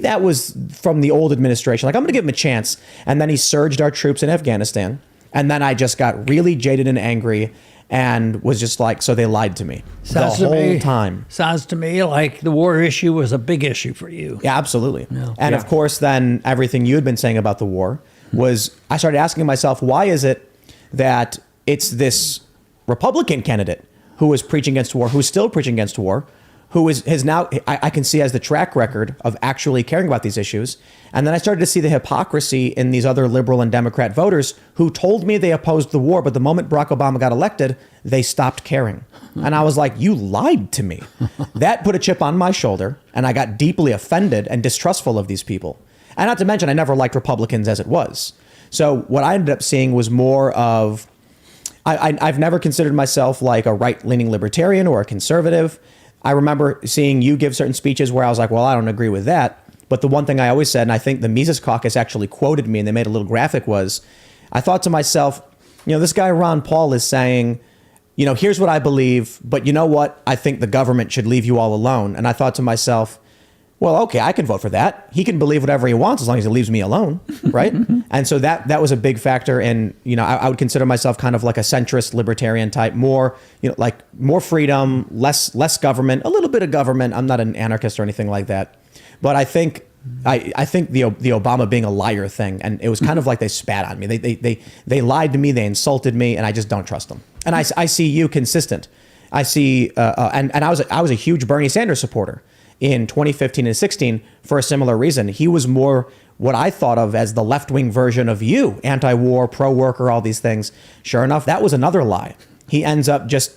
that was from the old administration. Like, I'm going to give him a chance. And then he surged our troops in Afghanistan. And then I just got really jaded and angry and was just like, so they lied to me the whole time. Sounds to me like the war issue was a big issue for you. Yeah, absolutely. No. And of course, then everything you had been saying about the war was, I started asking myself, why is it that it's this Republican candidate who is preaching against war, who's still preaching against war, who has now, I can see, has the track record of actually caring about these issues. And then I started to see the hypocrisy in these other liberal and Democrat voters who told me they opposed the war, but the moment Barack Obama got elected, they stopped caring. And I was like, you lied to me. That put a chip on my shoulder, and I got deeply offended and distrustful of these people. And not to mention, I never liked Republicans as it was. So what I ended up seeing was more of, I've never considered myself like a right-leaning libertarian or a conservative. I remember seeing you give certain speeches where I was like, well, I don't agree with that. But the one thing I always said, and I think the Mises Caucus actually quoted me and they made a little graphic, was I thought to myself, this guy Ron Paul is saying, here's what I believe, but you know what? I think the government should leave you all alone. And I thought to myself, well, okay, I can vote for that. He can believe whatever he wants as long as he leaves me alone, right? And so that was a big factor. And I would consider myself kind of like a centrist libertarian type, more like more freedom, less government, a little bit of government. I'm not an anarchist or anything like that, but I think the Obama being a liar thing, and it was kind of like they spat on me. They lied to me, they insulted me, and I just don't trust them. And I see you consistent. I see, and I was a huge Bernie Sanders supporter in 2015 and 16 for a similar reason. He was more what I thought of as the left-wing version of you, anti-war, pro-worker, all these things. Sure enough, that was another lie. He ends up just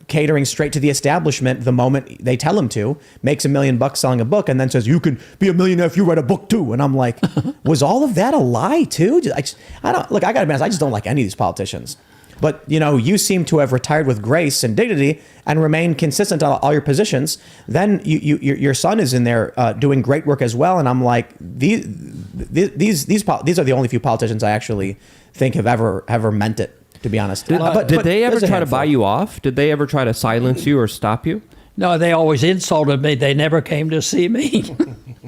catering straight to the establishment the moment they tell him to, makes $1 million selling a book, and then says, you can be a millionaire if you write a book too. And I'm like, was all of that a lie too? I gotta be honest, I just don't like any of these politicians. But, you seem to have retired with grace and dignity and remain consistent on all your positions. Then your son is in there doing great work as well. And I'm like, these are the only few politicians I actually think have ever meant it, to be honest. Did they ever try to buy you off? Did they ever try to silence you or stop you? No, they always insulted me. They never came to see me.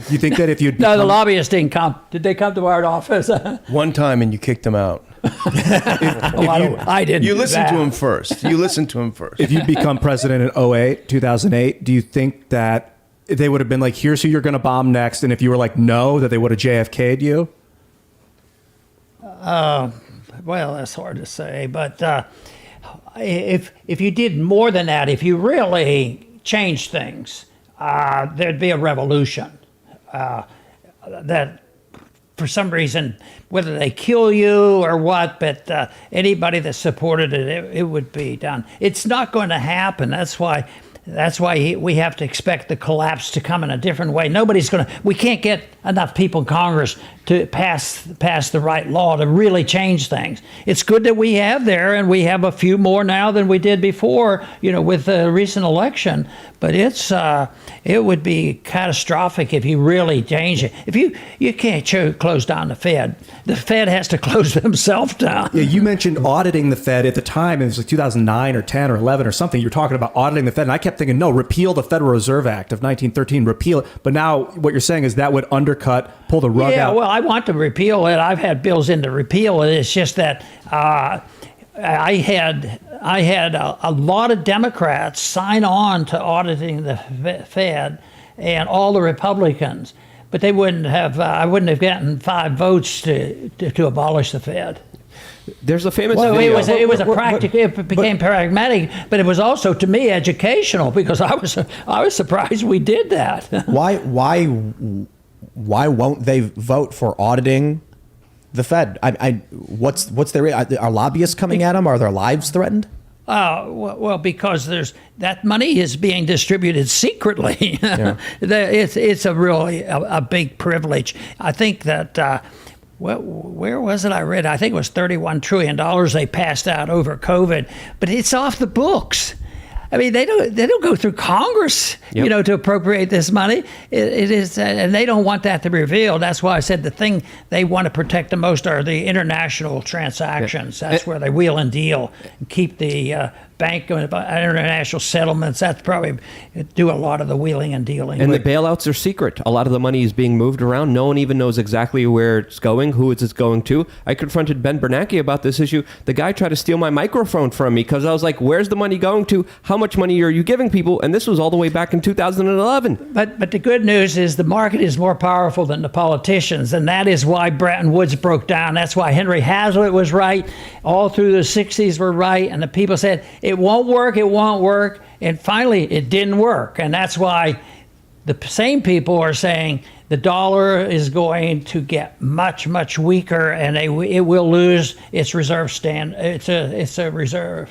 You think that if you'd No, the lobbyists didn't come. Did they come to our office? One time and you kicked them out. I didn't. You listened to him first. If you'd become president in 2008, do you think that they would have been like, here's who you're going to bomb next? And if you were like, no, that they would have JFK'd you? Well, that's hard to say. But if you did more than that, if you really changed things, there'd be a revolution. That for some reason, whether they kill you or what, but anybody that supported it would be done. It's not going to happen. That's why we have to expect the collapse to come in a different way. We can't get enough people in Congress to pass the right law to really change things. It's good that we have there, and we have a few more now than we did before, with the recent election. But it would be catastrophic if you really change it. If you can't close down the Fed. The Fed has to close themselves down. Yeah, you mentioned auditing the Fed at the time. It was like 2009 or 10 or 11 or something. You're talking about auditing the Fed, and I kept thinking, no, repeal the Federal Reserve Act of 1913, repeal it. But now what you're saying is that would pull the rug out. Yeah, well, I want to repeal it. I've had bills in to repeal it. It's just that I had a lot of Democrats sign on to auditing the Fed, and all the Republicans, but they wouldn't have. I wouldn't have gotten 5 votes to abolish the Fed. There's a famous Well, video. it was a practical. It became pragmatic, but it was also to me educational, because I was surprised we did that. Why won't they vote for auditing the Fed? What's their, are lobbyists coming at them? Are their lives threatened? Well, because that money is being distributed secretly. Yeah. It's a really a big privilege. I think that. Where was it I read? I think it was $31 trillion they passed out over COVID, but it's off the books. I mean, they don't go through Congress, Yep. To appropriate this money. It is, and they don't want that to be revealed. That's why I said the thing they want to protect the most are the international transactions. Yeah. That's where they wheel and deal and keep the bank international settlements. That's probably do a lot of the wheeling and dealing. And the bailouts are secret. A lot of the money is being moved around. No one even knows exactly where it's going, who it's going to. I confronted Ben Bernanke about this issue. The guy tried to steal my microphone from me because I was like, where's the money going to? How much money are you giving people? And this was all the way back in 2011. But the good news is the market is more powerful than the politicians, and that is why Bretton Woods broke down. That's why Henry Hazlitt was right. All through the 60s were right, and the people said, it won't work, and finally it didn't work. And that's why the same people are saying the dollar is going to get much, much weaker, and it will lose its reserve It's a reserve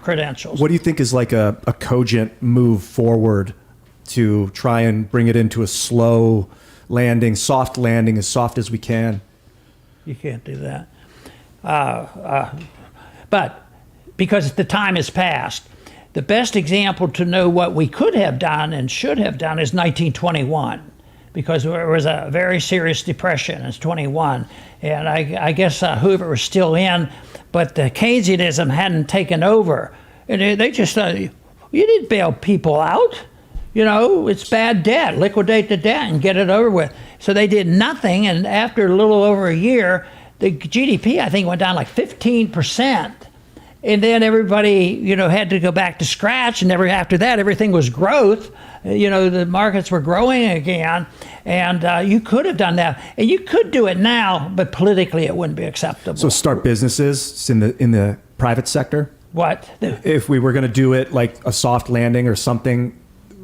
credentials. What do you think is like a cogent move forward to try and bring it into a slow landing, soft landing, as soft as we can? You can't do that. But because the time has passed, the best example to know what we could have done and should have done is 1921, because there was a very serious depression in 21. And I guess Hoover was still in, but the Keynesianism hadn't taken over. And they just thought, you didn't bail people out. You know, it's bad debt. Liquidate the debt and get it over with. So they did nothing, and after a little over a year, the GDP, I think, went down like 15%. And then everybody, had to go back to scratch. And after that, everything was growth. The markets were growing again. And you could have done that. And you could do it now, but politically it wouldn't be acceptable. So start businesses in the private sector? What? If we were going to do it like a soft landing or something,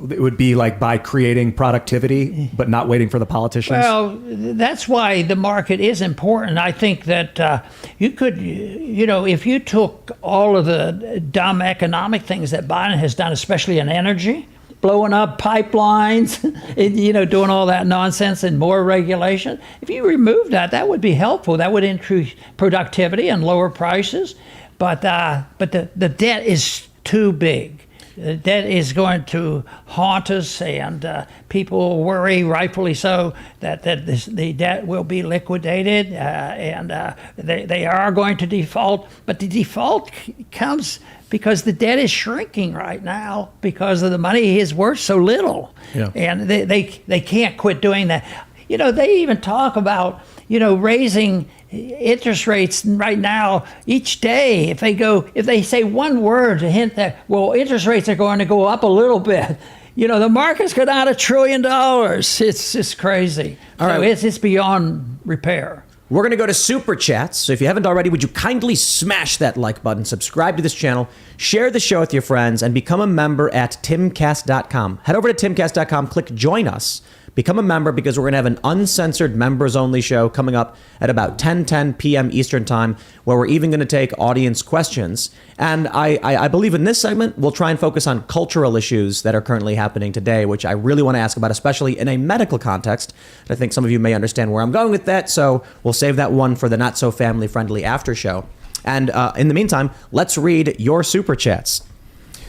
it would be like by creating productivity, but not waiting for the politicians? Well, that's why the market is important. I think that you could, if you took all of the dumb economic things that Biden has done, especially in energy, blowing up pipelines, and, doing all that nonsense and more regulation, if you remove that, that would be helpful. That would increase productivity and lower prices. But the debt is too big. The debt is going to haunt us, and people worry, rightfully so, that the debt will be liquidated, and they are going to default. But the default comes because the debt is shrinking right now because of the money is worth so little. Yeah. And they can't quit doing that. They even talk about, raising interest rates right now each day. If they say one word to hint that, well, interest rates are going to go up a little bit, the market's go down $1 trillion. It's just crazy. All right. It's beyond repair. We're going to go to Super Chats. So if you haven't already, would you kindly smash that like button, subscribe to this channel, share the show with your friends, and become a member at timcast.com. Head over to timcast.com, click Join Us. Become a member, because we're going to have an uncensored members-only show coming up at about 10 p.m. Eastern Time, where we're even going to take audience questions. And I believe in this segment, we'll try and focus on cultural issues that are currently happening today, which I really want to ask about, especially in a medical context. And I think some of you may understand where I'm going with that, so we'll save that one for the not-so-family-friendly after show. And in the meantime, let's read your Super Chats.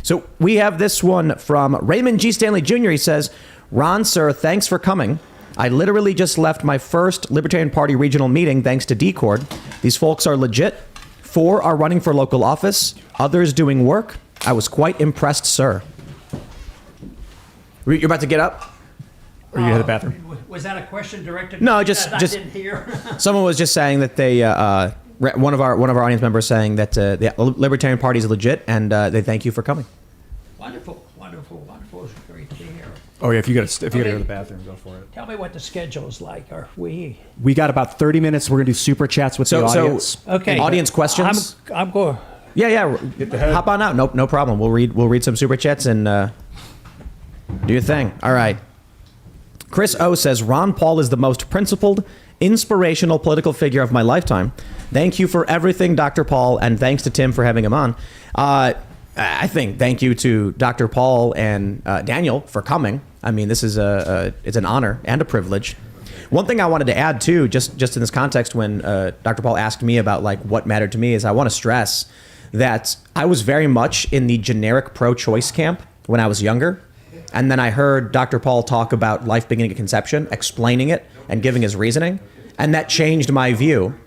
So we have this one from Raymond G. Stanley Jr. He says, Ron, sir, thanks for coming. I literally just left my first Libertarian Party regional meeting thanks to Decord. These folks are legit. 4 are running for local office. Others doing work. I was quite impressed, sir. You're about to get up? Or you had the bathroom? Was that a question directed? No, I just didn't hear. Someone was just saying that they one of our audience members saying that the Libertarian Party is legit, and they thank you for coming. Wonderful. It's great to be here. Oh yeah, if you go to the bathroom, go for it. Tell me what the schedule is like. We got about 30 minutes. We're gonna do Super Chats with the audience. Okay. Audience questions? I'm going. Yeah. Hop on out. No problem. We'll read some Super Chats and do your thing. All right. Chris O says, Ron Paul is the most principled, inspirational political figure of my lifetime. Thank you for everything, Dr. Paul, and thanks to Tim for having him on. I think thank you to Dr. Paul and Daniel for coming. I mean, this is it's an honor and a privilege. One thing I wanted to add too, just in this context, when Dr. Paul asked me about like what mattered to me, is I want to stress that I was very much in the generic pro-choice camp when I was younger. And then I heard Dr. Paul talk about life beginning at conception, explaining it and giving his reasoning. And that changed my view.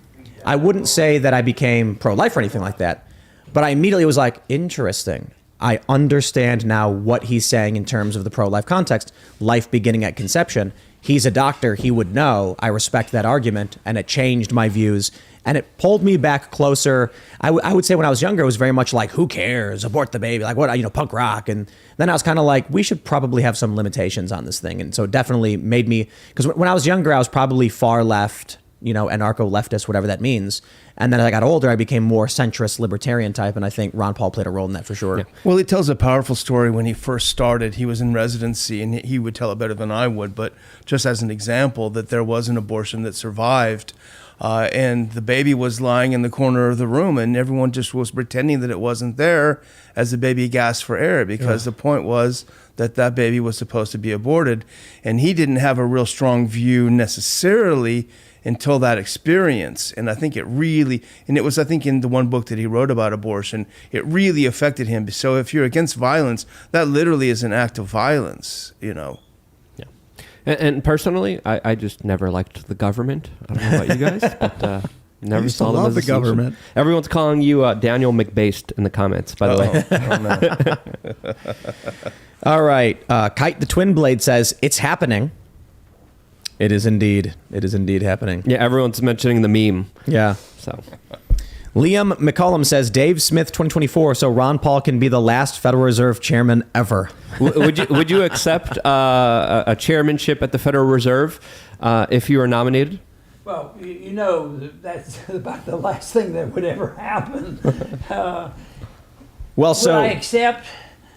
I wouldn't say that I became pro-life or anything like that, but I immediately was like, interesting. I understand now what he's saying in terms of the pro-life context, life beginning at conception. He's a doctor. He would know. I respect that argument. And it changed my views. And it pulled me back closer. I would say when I was younger, it was very much like, who cares? Abort the baby. Like, what, punk rock. And then I was kind of like, we should probably have some limitations on this thing. And so it definitely made me, because when I was younger, I was probably far left, anarcho-leftist, whatever that means. And then as I got older, I became more centrist libertarian type. And I think Ron Paul played a role in that for sure. Yeah. Well, he tells a powerful story. When he first started, he was in residency, and he would tell it better than I would. But just as an example, that there was an abortion that survived, and the baby was lying in the corner of the room, and everyone just was pretending that it wasn't there as the baby gasped for air, because the point was that that baby was supposed to be aborted. And he didn't have a real strong view necessarily until that experience. And I think it really, and it was, I think, in the one book that he wrote about abortion, it really affected him. So if you're against violence, that literally is an act of violence, you know. Yeah. And personally, I just never liked the government. I don't know about you guys, but never used to saw them love as the a solution. government. Everyone's calling you Daniel McBased in the comments, by the way. All right. Kite the Twin Blade says, it's happening. It is indeed. It is indeed happening. Yeah, everyone's mentioning the meme. Yeah. So, Liam McCollum says, Dave Smith 2024, so Ron Paul can be the last Federal Reserve chairman ever. would you accept a chairmanship at the Federal Reserve if you were nominated? Well, you know, that's about the last thing that would ever happen. Well, Would so I accept?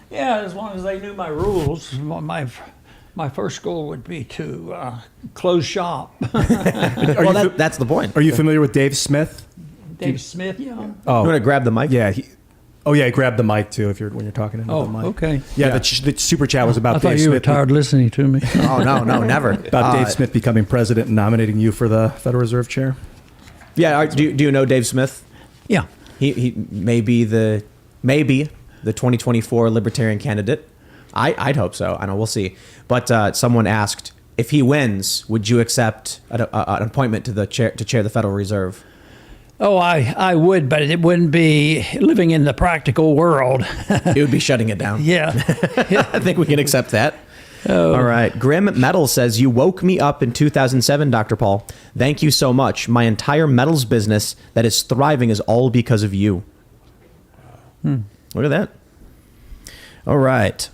Yeah, as long as they knew my rules. My first goal would be to close shop. well, that's the point. Are you familiar with Dave Smith? Dave Smith, yeah. Oh, You want to grab the mic? yeah. Grab the mic too when you're talking into the mic. Okay. Yeah, the super chat was about I thought Dave you were Smith. tired listening to me. Oh, no, never. About Dave Smith becoming president and nominating you for the Federal Reserve chair. Yeah, do you know Dave Smith? Yeah. He may be the 2024 Libertarian candidate. I'd hope so. I know, we'll see. But someone asked, if he wins, would you accept an appointment to chair the Federal Reserve? Oh, I would, but it wouldn't be living in the practical world. It would be shutting it down. Yeah. I think we can accept that. Oh. All right. Grim Metal says, you woke me up in 2007, Dr. Paul. Thank you so much. My entire metals business that is thriving is all because of you. Look at that. All right.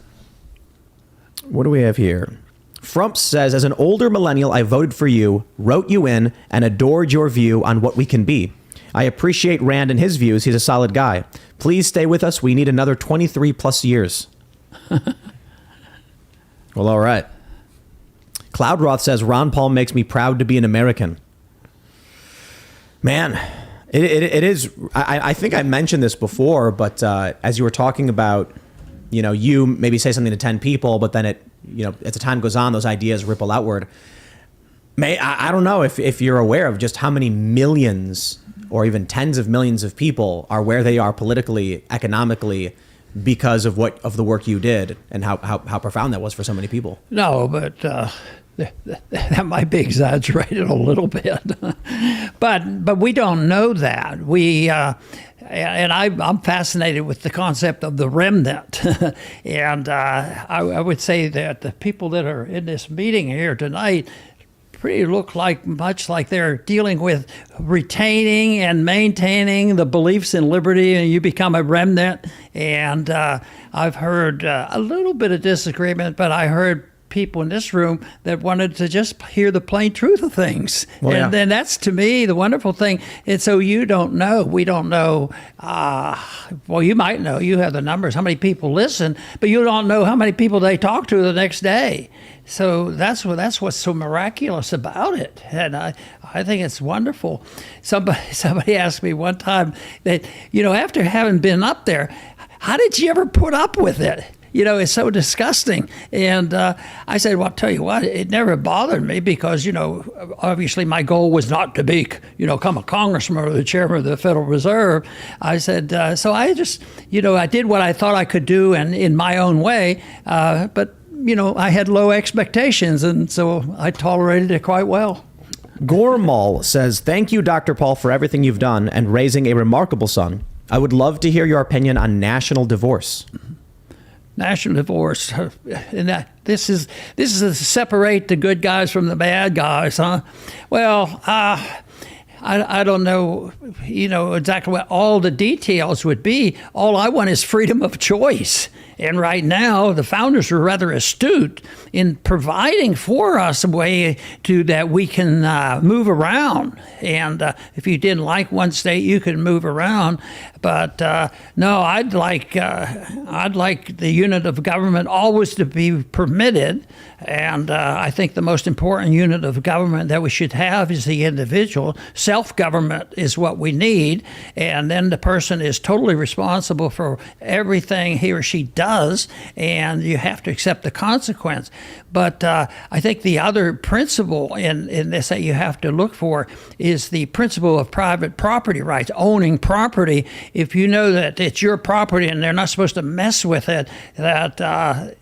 What do we have here? Frump says, as an older millennial, I voted for you, wrote you in, and adored your view on what we can be. I appreciate Rand and his views. He's a solid guy. Please stay with us. We need another 23 plus years. Well, all right. Cloudroth says, Ron Paul makes me proud to be an American. Man, it is. I think I mentioned this before, but as you were talking about, you maybe say something to 10 people, but then as the time goes on, those ideas ripple outward. I don't know if you're aware of just how many millions or even tens of millions of people are where they are politically, economically, because of the work you did and how profound that was for so many people. No, but that might be exaggerated a little bit. but we don't know that. I'm fascinated with the concept of the remnant. And I would say that the people that are in this meeting here tonight pretty look much like they're dealing with retaining and maintaining the beliefs in liberty, and you become a remnant. And I've heard a little bit of disagreement, but I heard people in this room that wanted to just hear the plain truth of things. Well, and then that's, to me, the wonderful thing. And so we don't know, well, you might know, you have the numbers, how many people listen, but you don't know how many people they talk to the next day. So that's what's so miraculous about it. And I think it's wonderful. Somebody asked me one time that, after having been up there, how did you ever put up with it? It's so disgusting. And I said, well, I'll tell you what, it never bothered me because, obviously my goal was not to become a congressman or the chairman of the Federal Reserve. I said, so I just, I did what I thought I could do and in my own way. But, I had low expectations, and so I tolerated it quite well. Gormal says, thank you, Dr. Paul, for everything you've done and raising a remarkable son. I would love to hear your opinion on national divorce. National divorce, and that this is to separate the good guys from the bad guys, huh? Well, I don't know, exactly what all the details would be. All I want is freedom of choice. And right now, the founders were rather astute in providing for us a way that we can move around. And if you didn't like one state, you could move around. But no, I'd like the unit of government always to be permitted. And I think the most important unit of government that we should have is the individual. Self-government is what we need. And then the person is totally responsible for everything he or she does. does, and you have to accept the consequence. But I think the other principle in this that you have to look for is the principle of private property rights, owning property. If you know that it's your property and they're not supposed to mess with it, and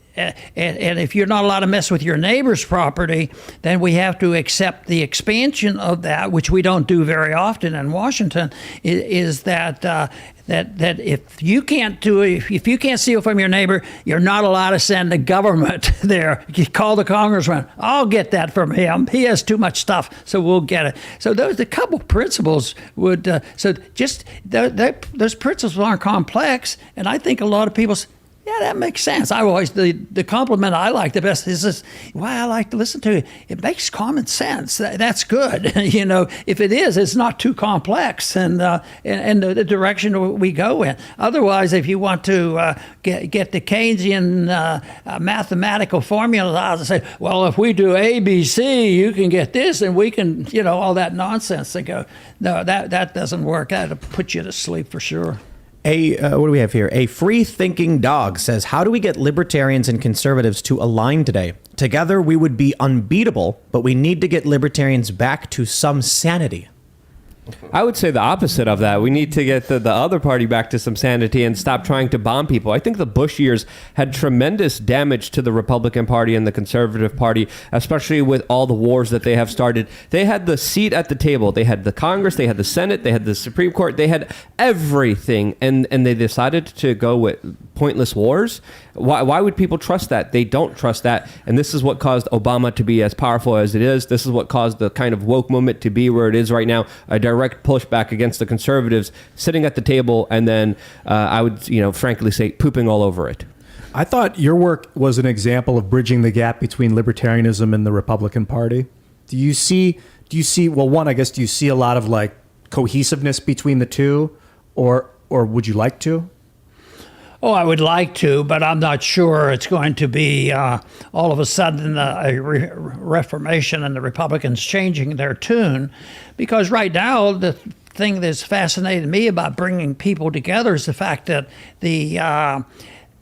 if you're not allowed to mess with your neighbor's property, then we have to accept the expansion of that, which we don't do very often in Washington, is that that if you can't do it, if you can't steal from your neighbor, you're not allowed to send the government there. You call the congressman. I'll get that from him. He has too much stuff, so we'll get it. So those a couple principles would. So just those principles aren't complex, and I think a lot of people. Yeah, that makes sense. I always the compliment I like the best is this. Why I like to listen to it. It makes common sense. That's good. You know, if it is, it's not too complex, and the direction we go in. Otherwise, if you want to get the Keynesian mathematical formula out and say, well, if we do ABC, you can get this, and we can, all that nonsense. They go, no, that doesn't work. That'll put you to sleep for sure. What do we have here? A free-thinking dog says, how do we get libertarians and conservatives to align today? Together, we would be unbeatable, but we need to get libertarians back to some sanity. I would say the opposite of that. We need to get the other party back to some sanity and stop trying to bomb people. I think the Bush years had tremendous damage to the Republican Party and the Conservative Party, especially with all the wars that they have started. They had the seat at the table. They had the Congress, they had the Senate, they had the Supreme Court, they had everything, and they decided to go with pointless wars. Why would people trust that? They don't trust that, and this is what caused Obama to be as powerful as it is. This is what caused the kind of woke movement to be where it is right now, a direct pushback against the conservatives sitting at the table, and then I would, frankly say, pooping all over it. I thought your work was an example of bridging the gap between libertarianism and the Republican Party. Do you see, well, one, I guess, do you see a lot of like cohesiveness between the two, or would you like to? Oh, I would like to, but I'm not sure it's going to be all of a sudden a reformation and the Republicans changing their tune. Because right now, the thing that's fascinated me about bringing people together is the fact that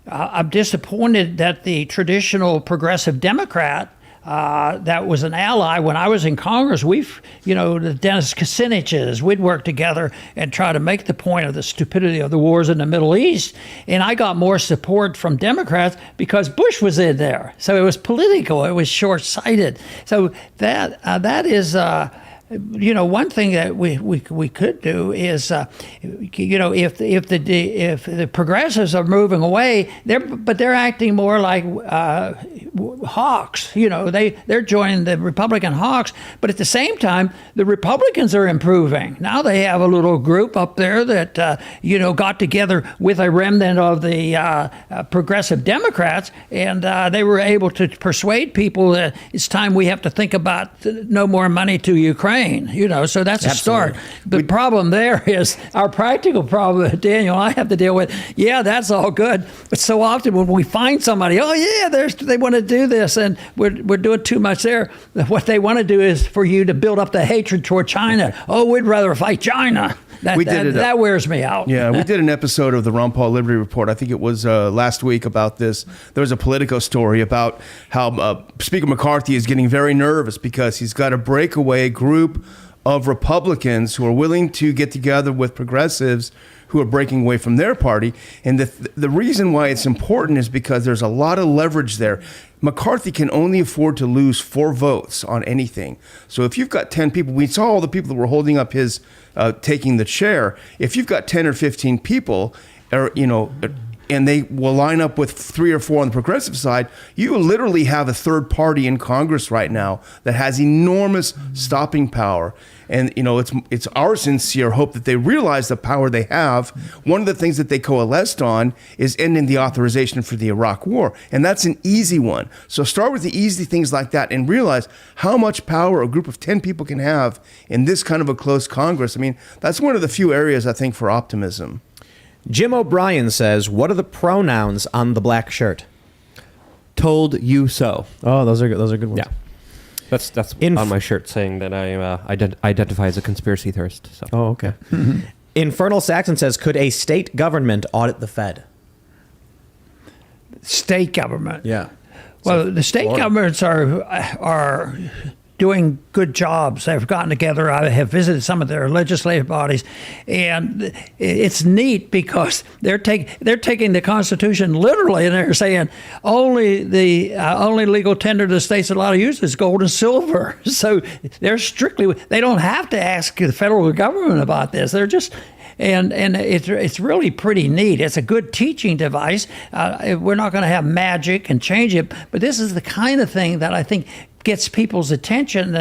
I'm disappointed that the traditional progressive Democrat that was an ally when I was in Congress. The Dennis Kuciniches, we'd work together and try to make the point of the stupidity of the wars in the Middle East. And I got more support from Democrats because Bush was in there. So it was political. It was short-sighted. So that is. One thing that we could do is, if the progressives are moving away, they're acting more like hawks. They're joining the Republican hawks, but at the same time, the Republicans are improving. Now they have a little group up there that got together with a remnant of the progressive Democrats, and they were able to persuade people that it's time we have to think about no more money to Ukraine. So that's a start. The problem there is our practical problem that Daniel and I have to deal with. Yeah, that's all good. But so often when we find somebody, they want to do this, and we're doing too much there. What they want to do is for you to build up the hatred toward China. Oh, we'd rather fight China. That wears me out. Yeah, we did an episode of the Ron Paul Liberty Report. I think it was last week about this. There was a Politico story about how Speaker McCarthy is getting very nervous because he's got a breakaway group of Republicans who are willing to get together with progressives who are breaking away from their party. And the reason why it's important is because there's a lot of leverage there. McCarthy can only afford to lose 4 votes on anything. So if you've got 10 people, we saw all the people that were holding up his taking the chair. If you've got 10 or 15 people, and they will line up with 3 or 4 on the progressive side, you literally have a third party in Congress right now that has enormous stopping power. And, it's our sincere hope that they realize the power they have. One of the things that they coalesced on is ending the authorization for the Iraq War. And that's an easy one. So start with the easy things like that and realize how much power a group of 10 people can have in this kind of a close Congress. I mean, that's one of the few areas, I think, for optimism. Jim O'Brien says, what are the pronouns on the black shirt? Told you so. Oh, those are good ones. Yeah. That's on my shirt saying that I identify as a conspiracy theorist. So. Oh, okay. Infernal Saxon says, could a state government audit the Fed? state government. Yeah. Well, the state governments are doing good jobs. They've gotten together. I have visited some of their legislative bodies, and it's neat because they're taking the Constitution literally, and they're saying only legal tender to the states allowed to use is gold and silver. So they're they don't have to ask the federal government about this. They're just. And it's really pretty neat. It's a good teaching device. We're not going to have magic and change it, but this is the kind of thing that I think gets people's attention.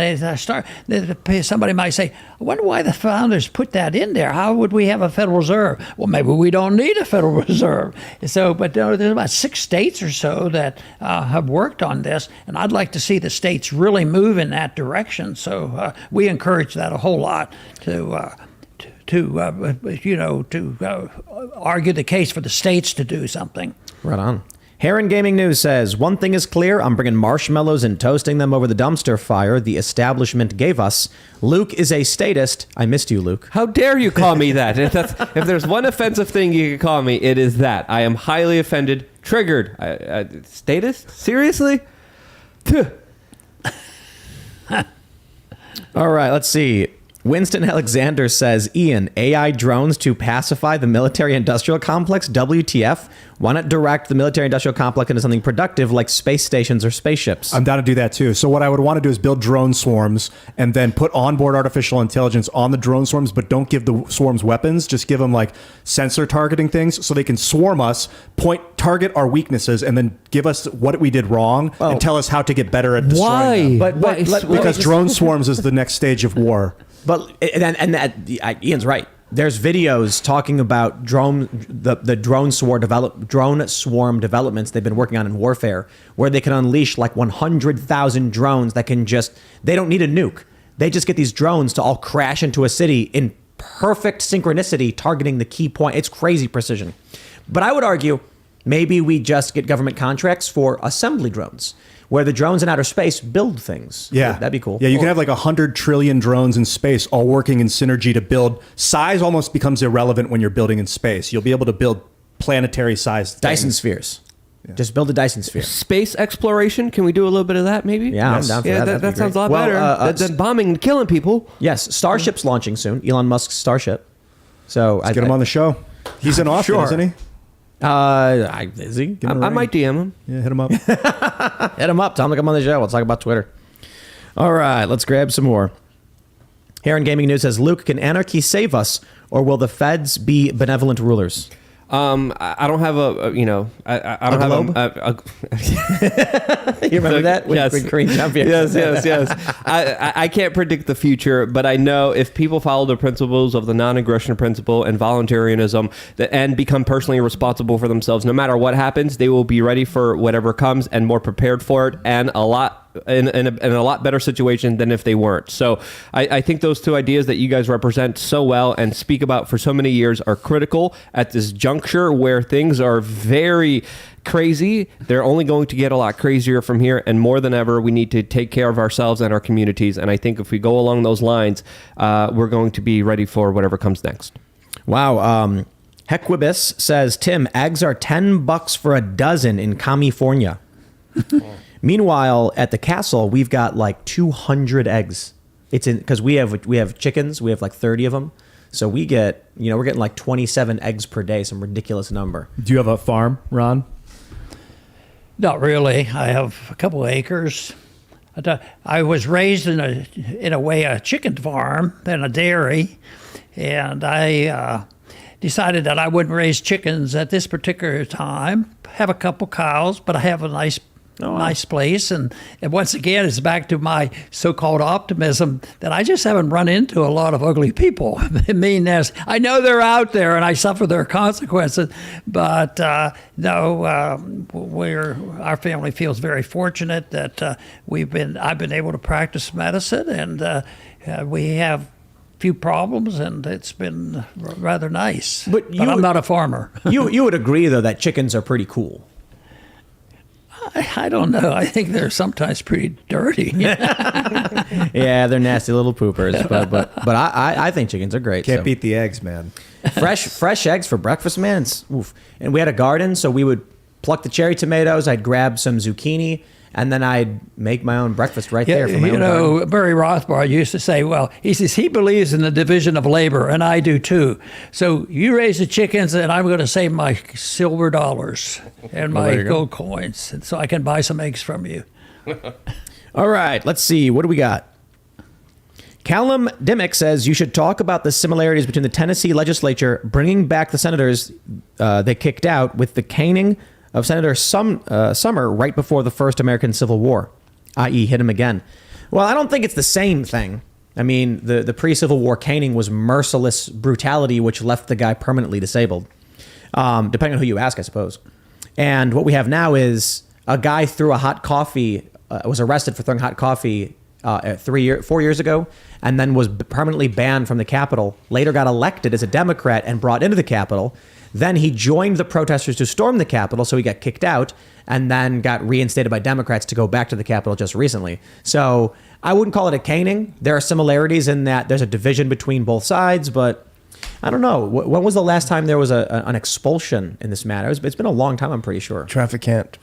Somebody might say, I wonder why the founders put that in there. How would we have a Federal Reserve? Well, maybe we don't need a Federal Reserve. So, but there's about 6 states or so that have worked on this, and I'd like to see the states really move in that direction. So we encourage that a whole lot to argue the case for the states to do something. Right on. Heron Gaming News says, one thing is clear, I'm bringing marshmallows and toasting them over the dumpster fire the establishment gave us. Luke is a statist. I missed you, Luke. How dare you call me that? If there's one offensive thing you can call me, it is that. I am highly offended, triggered. Statist? Seriously? All right, let's see. Winston Alexander says, Ian, AI drones to pacify the military-industrial complex? WTF? Why not direct the military-industrial complex into something productive like space stations or spaceships? I'm down to do that too. So what I would want to do is build drone swarms and then put onboard artificial intelligence on the drone swarms, but don't give the swarms weapons. Just give them like sensor targeting things so they can swarm us, target our weaknesses, and then give us what we did wrong and tell us how to get better at destroying them. Because drone swarms is the next stage of war. But Ian's right. There's videos talking about the drone swarm developments they've been working on in warfare, where they can unleash like 100,000 drones that can they don't need a nuke. They just get these drones to all crash into a city in perfect synchronicity, targeting the key point. It's crazy precision. But I would argue maybe we just get government contracts for assembly drones, where the drones in outer space build things. Yeah. That'd be cool. Yeah, you can have like 100 trillion drones in space all working in synergy to build. Size almost becomes irrelevant when you're building in space. You'll be able to build planetary-sized Dyson spheres. Yeah. Just build a Dyson sphere. Space exploration? Can we do a little bit of that, maybe? Yeah, yes. I'm down for that. That sounds a lot better than bombing and killing people. Yes, Starship's launching soon. Elon Musk's Starship. So Let's get him on the show. He's in Austin, isn't he? Is he? I might DM him. Yeah, hit him up. Hit him up. Tell him to come on the show. We'll talk about Twitter. All right, let's grab some more. Heron Gaming News says, Luke, can anarchy save us, or will the feds be benevolent rulers? I don't have I don't globe? have a You remember that? Yes. With Korean champions? Yes. I can't predict the future, but I know if people follow the principles of the non-aggression principle and voluntarism and become personally responsible for themselves, no matter what happens, they will be ready for whatever comes and more prepared for it, and in a lot better situation than if they weren't. So I think those two ideas that you guys represent so well and speak about for so many years are critical at this juncture where things are very crazy. They're only going to get a lot crazier from here, and more than ever, we need to take care of ourselves and our communities. And I think if we go along those lines, we're going to be ready for whatever comes next. Wow. Hequibus says, Tim, eggs are $10 for a dozen in California. Meanwhile, at the castle, we've got like 200 eggs. It's in because we have chickens. We have like 30 of them. So we get, we're getting like 27 eggs per day, some ridiculous number. Do you have a farm, Ron? Not really. I have a couple of acres. I was raised in a way a chicken farm and a dairy, and I decided that I wouldn't raise chickens at this particular time. Have a couple cows, but I have a nice place. And once again, it's back to my so-called optimism that I just haven't run into a lot of ugly people. I mean, I know they're out there and I suffer their consequences, but no, our family feels very fortunate that I've been able to practice medicine, and we have few problems, and it's been rather nice. But I'm not a farmer. You would agree, though, that chickens are pretty cool. I don't know. I think they're sometimes pretty dirty. Yeah, they're nasty little poopers. But I think chickens are great. Can't beat the eggs, man. Fresh eggs for breakfast, man. Oof. And we had a garden, so we would pluck the cherry tomatoes, I'd grab some zucchini, and then I'd make my own breakfast right there from my you own know, garden. Murray Rothbard used to say, well, he says he believes in the division of labor, and I do too. So you raise the chickens, and I'm going to save my silver dollars and my gold coins, and so I can buy some eggs from you. All right, let's see. What do we got? Callum Dimmick says you should talk about the similarities between the Tennessee legislature bringing back the senators they kicked out with the caning of Senator Summer right before the first American Civil War, i.e. hit him again. Well, I don't think it's the same thing. I mean, the pre-Civil War caning was merciless brutality, which left the guy permanently disabled, depending on who you ask, I suppose. And what we have now is a guy threw a hot coffee, was arrested for throwing hot coffee 4 years ago, and then was permanently banned from the Capitol, later got elected as a Democrat and brought into the Capitol. Then he joined the protesters to storm the Capitol, so he got kicked out, and then got reinstated by Democrats to go back to the Capitol just recently. So I wouldn't call it a caning. There are similarities in that there's a division between both sides, but I don't know. When was the last time there was an expulsion in this matter? It's been a long time, I'm pretty sure. Trafficant.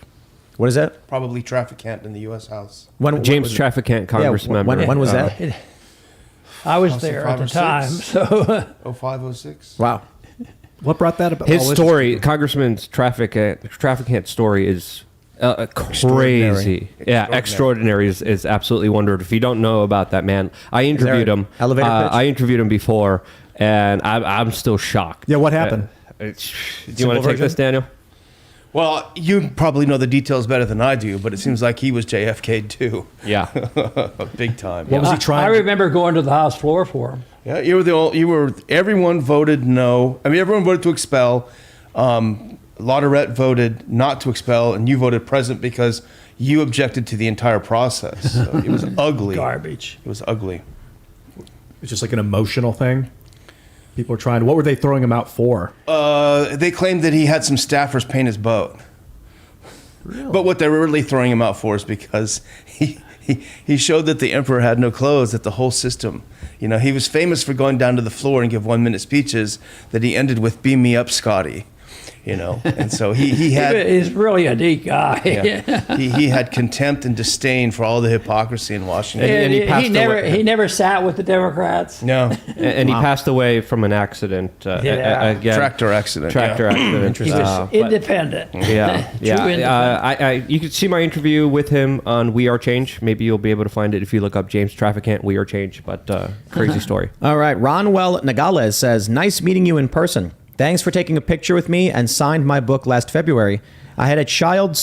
What is that? Probably Trafficant in the U.S. House. James Trafficant, Congress member. When was that? I was House there of at the 5 or time, 6. so 05, 06. Wow. What brought that about? His Oh, story, Congressman's Trafficant story is crazy. Yeah, extraordinary is absolutely wonderful. If you don't know about that man, I interviewed an him. elevator pitch? I interviewed him before, and I'm still shocked. Yeah, what happened? Do you want to take this, Daniel? Well, you probably know the details better than I do, but it seems like he was JFK too. Yeah. Big time. What was he I trying? remember going to the House floor for him. Yeah, everyone voted no. I mean, everyone voted to expel. Lauderette voted not to expel, and you voted present because you objected to the entire process. So it was ugly. Garbage. It was ugly. It's just like an emotional thing. People are trying. What were they throwing him out for? They claimed that he had some staffers paint his boat. Really? But what they were really throwing him out for is because he showed that the emperor had no clothes, that the whole system. You know, he was famous for going down to the floor and give 1-minute speeches that he ended with "Beam me up, Scotty." You know, and so he had. He's really a neat guy. Yeah, he had contempt and disdain for all the hypocrisy in Washington. And he passed away. He never sat with the Democrats. No, And he passed away from an accident. Again. tractor accident. Tractor accident. He was independent. Yeah, True yeah. independent. You can see my interview with him on We Are Change. Maybe you'll be able to find it if you look up James Trafficant, We Are Change. But crazy story. All right. Ronwell Nagales says, nice meeting you in person. Thanks for taking a picture with me and signed my book last February. I had a child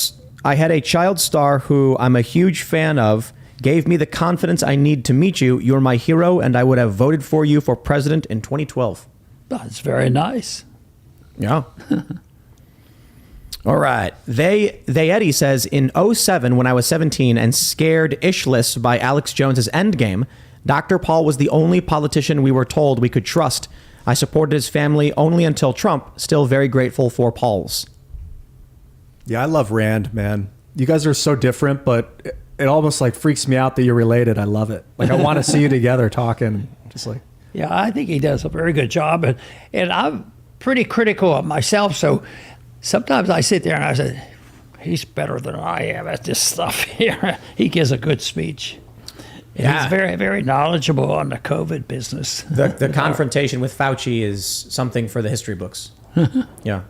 star who I'm a huge fan of, gave me the confidence I need to meet you. You're my hero, and I would have voted for you for president in 2012. That's very nice. Yeah. All right. They Eddie says, in 07, when I was 17 and scared ishless by Alex Jones's Endgame, Dr. Paul was the only politician we were told we could trust. I supported his family only until Trump. Still very grateful for Paul's. Yeah, I love Rand, man. You guys are so different, but it almost like freaks me out that you're related. I love it. Like I want to see you together talking. Just like. Yeah, I think he does a very good job, and I'm pretty critical of myself. So sometimes I sit there and I say, he's better than I am at this stuff here. He gives a good speech. Yeah. He's very, very knowledgeable on the COVID business. The confrontation with Fauci is something for the history books. Yeah.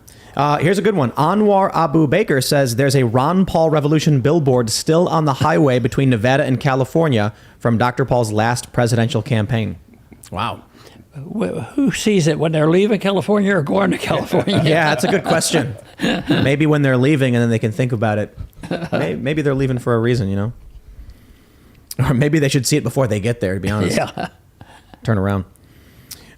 Here's a good one. Anwar Abu Baker says there's a Ron Paul Revolution billboard still on the highway between Nevada and California from Dr. Paul's last presidential campaign. Wow. Who sees it when they're leaving California or going to California? Yeah, that's a good question. Maybe when they're leaving and then they can think about it. Maybe they're leaving for a reason, you know? Or maybe they should see it before they get there, to be honest. Yeah. Turn around.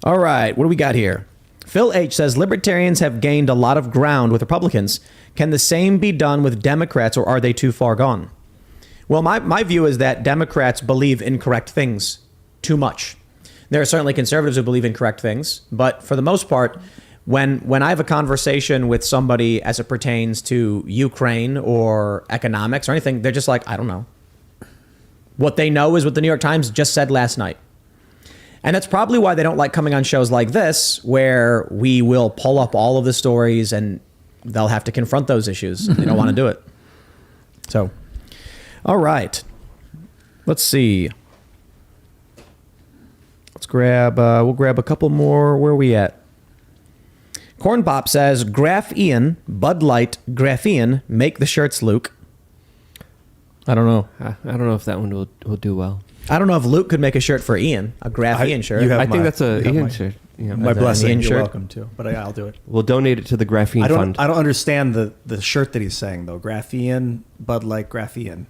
All right, what do we got here? Phil H. says, libertarians have gained a lot of ground with Republicans. Can the same be done with Democrats, or are they too far gone? Well, my view is that Democrats believe incorrect things too much. There are certainly conservatives who believe incorrect things, but for the most part, when I have a conversation with somebody as it pertains to Ukraine or economics or anything, they're just like, I don't know. What they know is what the New York Times just said last night. And that's probably why they don't like coming on shows like this, where we will pull up all of the stories and they'll have to confront those issues. They don't want to do it. So, all right. Let's see. We'll grab a couple more. Where are we at? Corn Pop says, Graph Ian, Bud Light, Graphene, make the shirts, Luke. I don't know. I don't know if that one will do well. I don't know if Luke could make a shirt for Ian, a Graph Ian shirt. I think that's a Ian shirt. Yeah. My blessing. Ian You're shirt. welcome to, but I'll do it. We'll donate it to the Graphene Fund. I don't understand the shirt that he's saying though. Graphene, Bud Light, Graphene.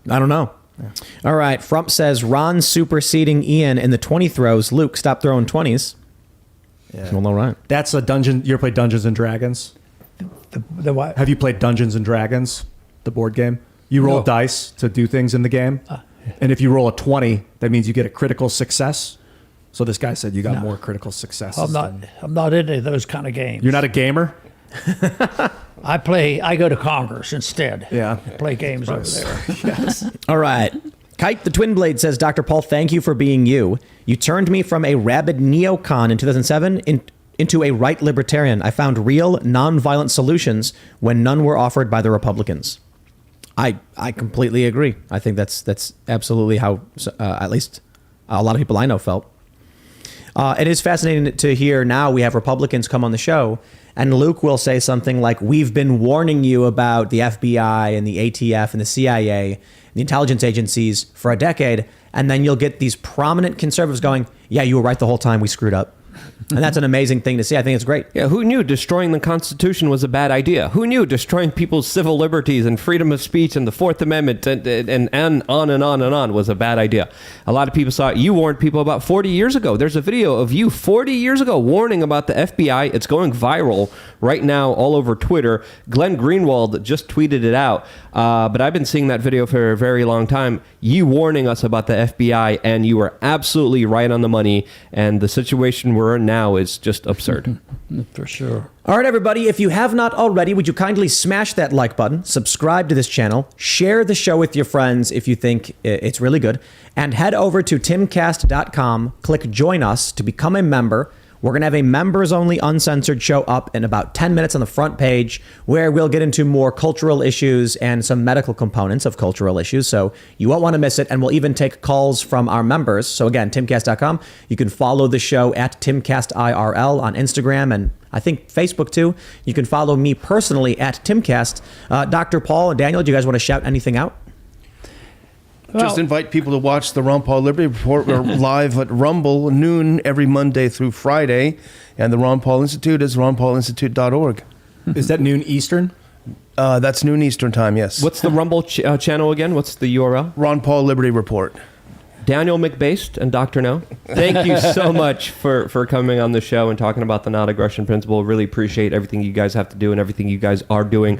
I don't know. Yeah. All right. Frump says, Ron superseding Ian in the 20 throws. Luke, stop throwing 20s. Yeah. Well, all right. That's a dungeon. You ever played Dungeons and Dragons? The what? Have you played Dungeons and Dragons, the board game? You roll No. dice to do things in the game. And if you roll a 20, that means you get a critical success. So this guy said you got more critical successes. I'm not into those kind of games. You're not a gamer? I go to Congress instead. Yeah. Play games over there. Yes. All right. Kite the Twin Blade says, Dr. Paul, thank you for being you. You turned me from a rabid neocon in 2007 into a right libertarian. I found real, nonviolent solutions when none were offered by the Republicans. I completely agree. I think that's absolutely how at least a lot of people I know felt. It is fascinating to hear now we have Republicans come on the show, and Luke will say something like, we've been warning you about the FBI and the ATF and the CIA and the intelligence agencies for a decade, and then you'll get these prominent conservatives going, yeah, you were right the whole time, we screwed up. And that's an amazing thing to see. I think it's great. Yeah, who knew destroying the Constitution was a bad idea? Who knew destroying people's civil liberties and freedom of speech and the Fourth Amendment and on and on and on was a bad idea? A lot of people saw it. You warned people about 40 years ago. There's a video of you 40 years ago warning about the FBI. It's going viral right now all over Twitter. Glenn Greenwald just tweeted it out. But I've been seeing that video for a very long time. You warning us about the FBI, and you were absolutely right on the money. And the situation we're in now is just absurd. For sure. All right, everybody, if you have not already, would you kindly smash that like button, subscribe to this channel, share the show with your friends if you think it's really good, and head over to timcast.com, click join us to become a member. We're going to have a members-only uncensored show up in about 10 minutes on the front page where we'll get into more cultural issues and some medical components of cultural issues. So you won't want to miss it. And we'll even take calls from our members. So again, timcast.com. You can follow the show at Timcast IRL on Instagram and I think Facebook too. You can follow me personally at Timcast. Dr. Paul and Daniel, do you guys want to shout anything out? Just invite people to watch the Ron Paul Liberty Report. We're live at Rumble noon every Monday through Friday. And the Ron Paul Institute is ronpaulinstitute.org. Is that noon Eastern? That's noon Eastern time, yes. What's the Rumble channel again? What's the URL? Ron Paul Liberty Report. Daniel McBased and Dr. No. Thank you so much for coming on the show and talking about the non-aggression principle. Really appreciate everything you guys have to do and everything you guys are doing.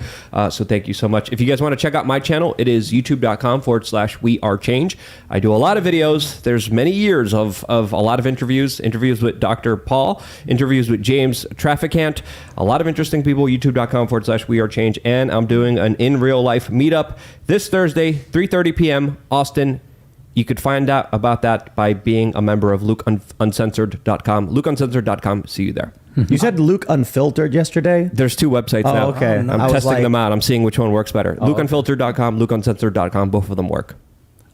So thank you so much. If you guys want to check out my channel, it is youtube.com/wearechange. I do a lot of videos. There's many years of a lot of interviews with Dr. Paul, interviews with James Trafficant, a lot of interesting people, youtube.com/wearechange. And I'm doing an in real life meetup this Thursday, 3:30 p.m. Austin. You could find out about that by being a member of LukeUncensored.com. LukeUncensored.com. See you there. You said Luke Unfiltered yesterday? There's two websites now. Okay. I'm I was testing like- them out. I'm seeing which one works better. LukeUnfiltered.com, LukeUncensored.com. Both of them work.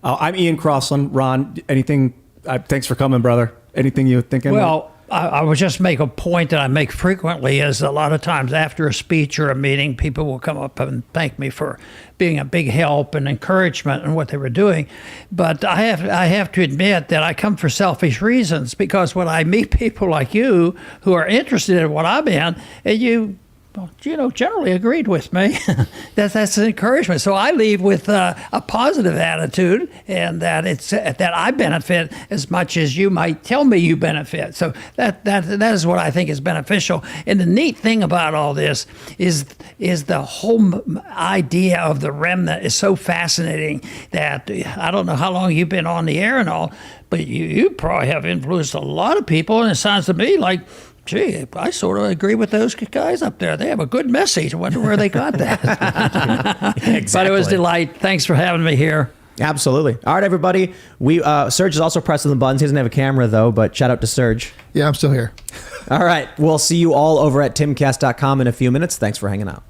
I'm Ian Crossland. Ron, anything? Thanks for coming, brother. Anything you thinking? Well, I would just make a point that I make frequently is a lot of times after a speech or a meeting, people will come up and thank me for being a big help and encouragement in what they were doing. But I have to admit that I come for selfish reasons, because when I meet people like you who are interested in what I'm in, and you generally agreed with me, that's an encouragement. So I leave with a positive attitude, and that that I benefit as much as you might tell me you benefit. So that is what I think is beneficial. And the neat thing about all this is the whole idea of the remnant is so fascinating that I don't know how long you've been on the air and all, but you probably have influenced a lot of people, and it sounds to me like, gee, I sort of agree with those guys up there. They have a good message. I wonder where they got that. Exactly. But it was a delight. Thanks for having me here. Absolutely. All right, everybody. Serge is also pressing the buttons. He doesn't have a camera, though, but shout out to Serge. Yeah, I'm still here. All right. We'll see you all over at timcast.com in a few minutes. Thanks for hanging out.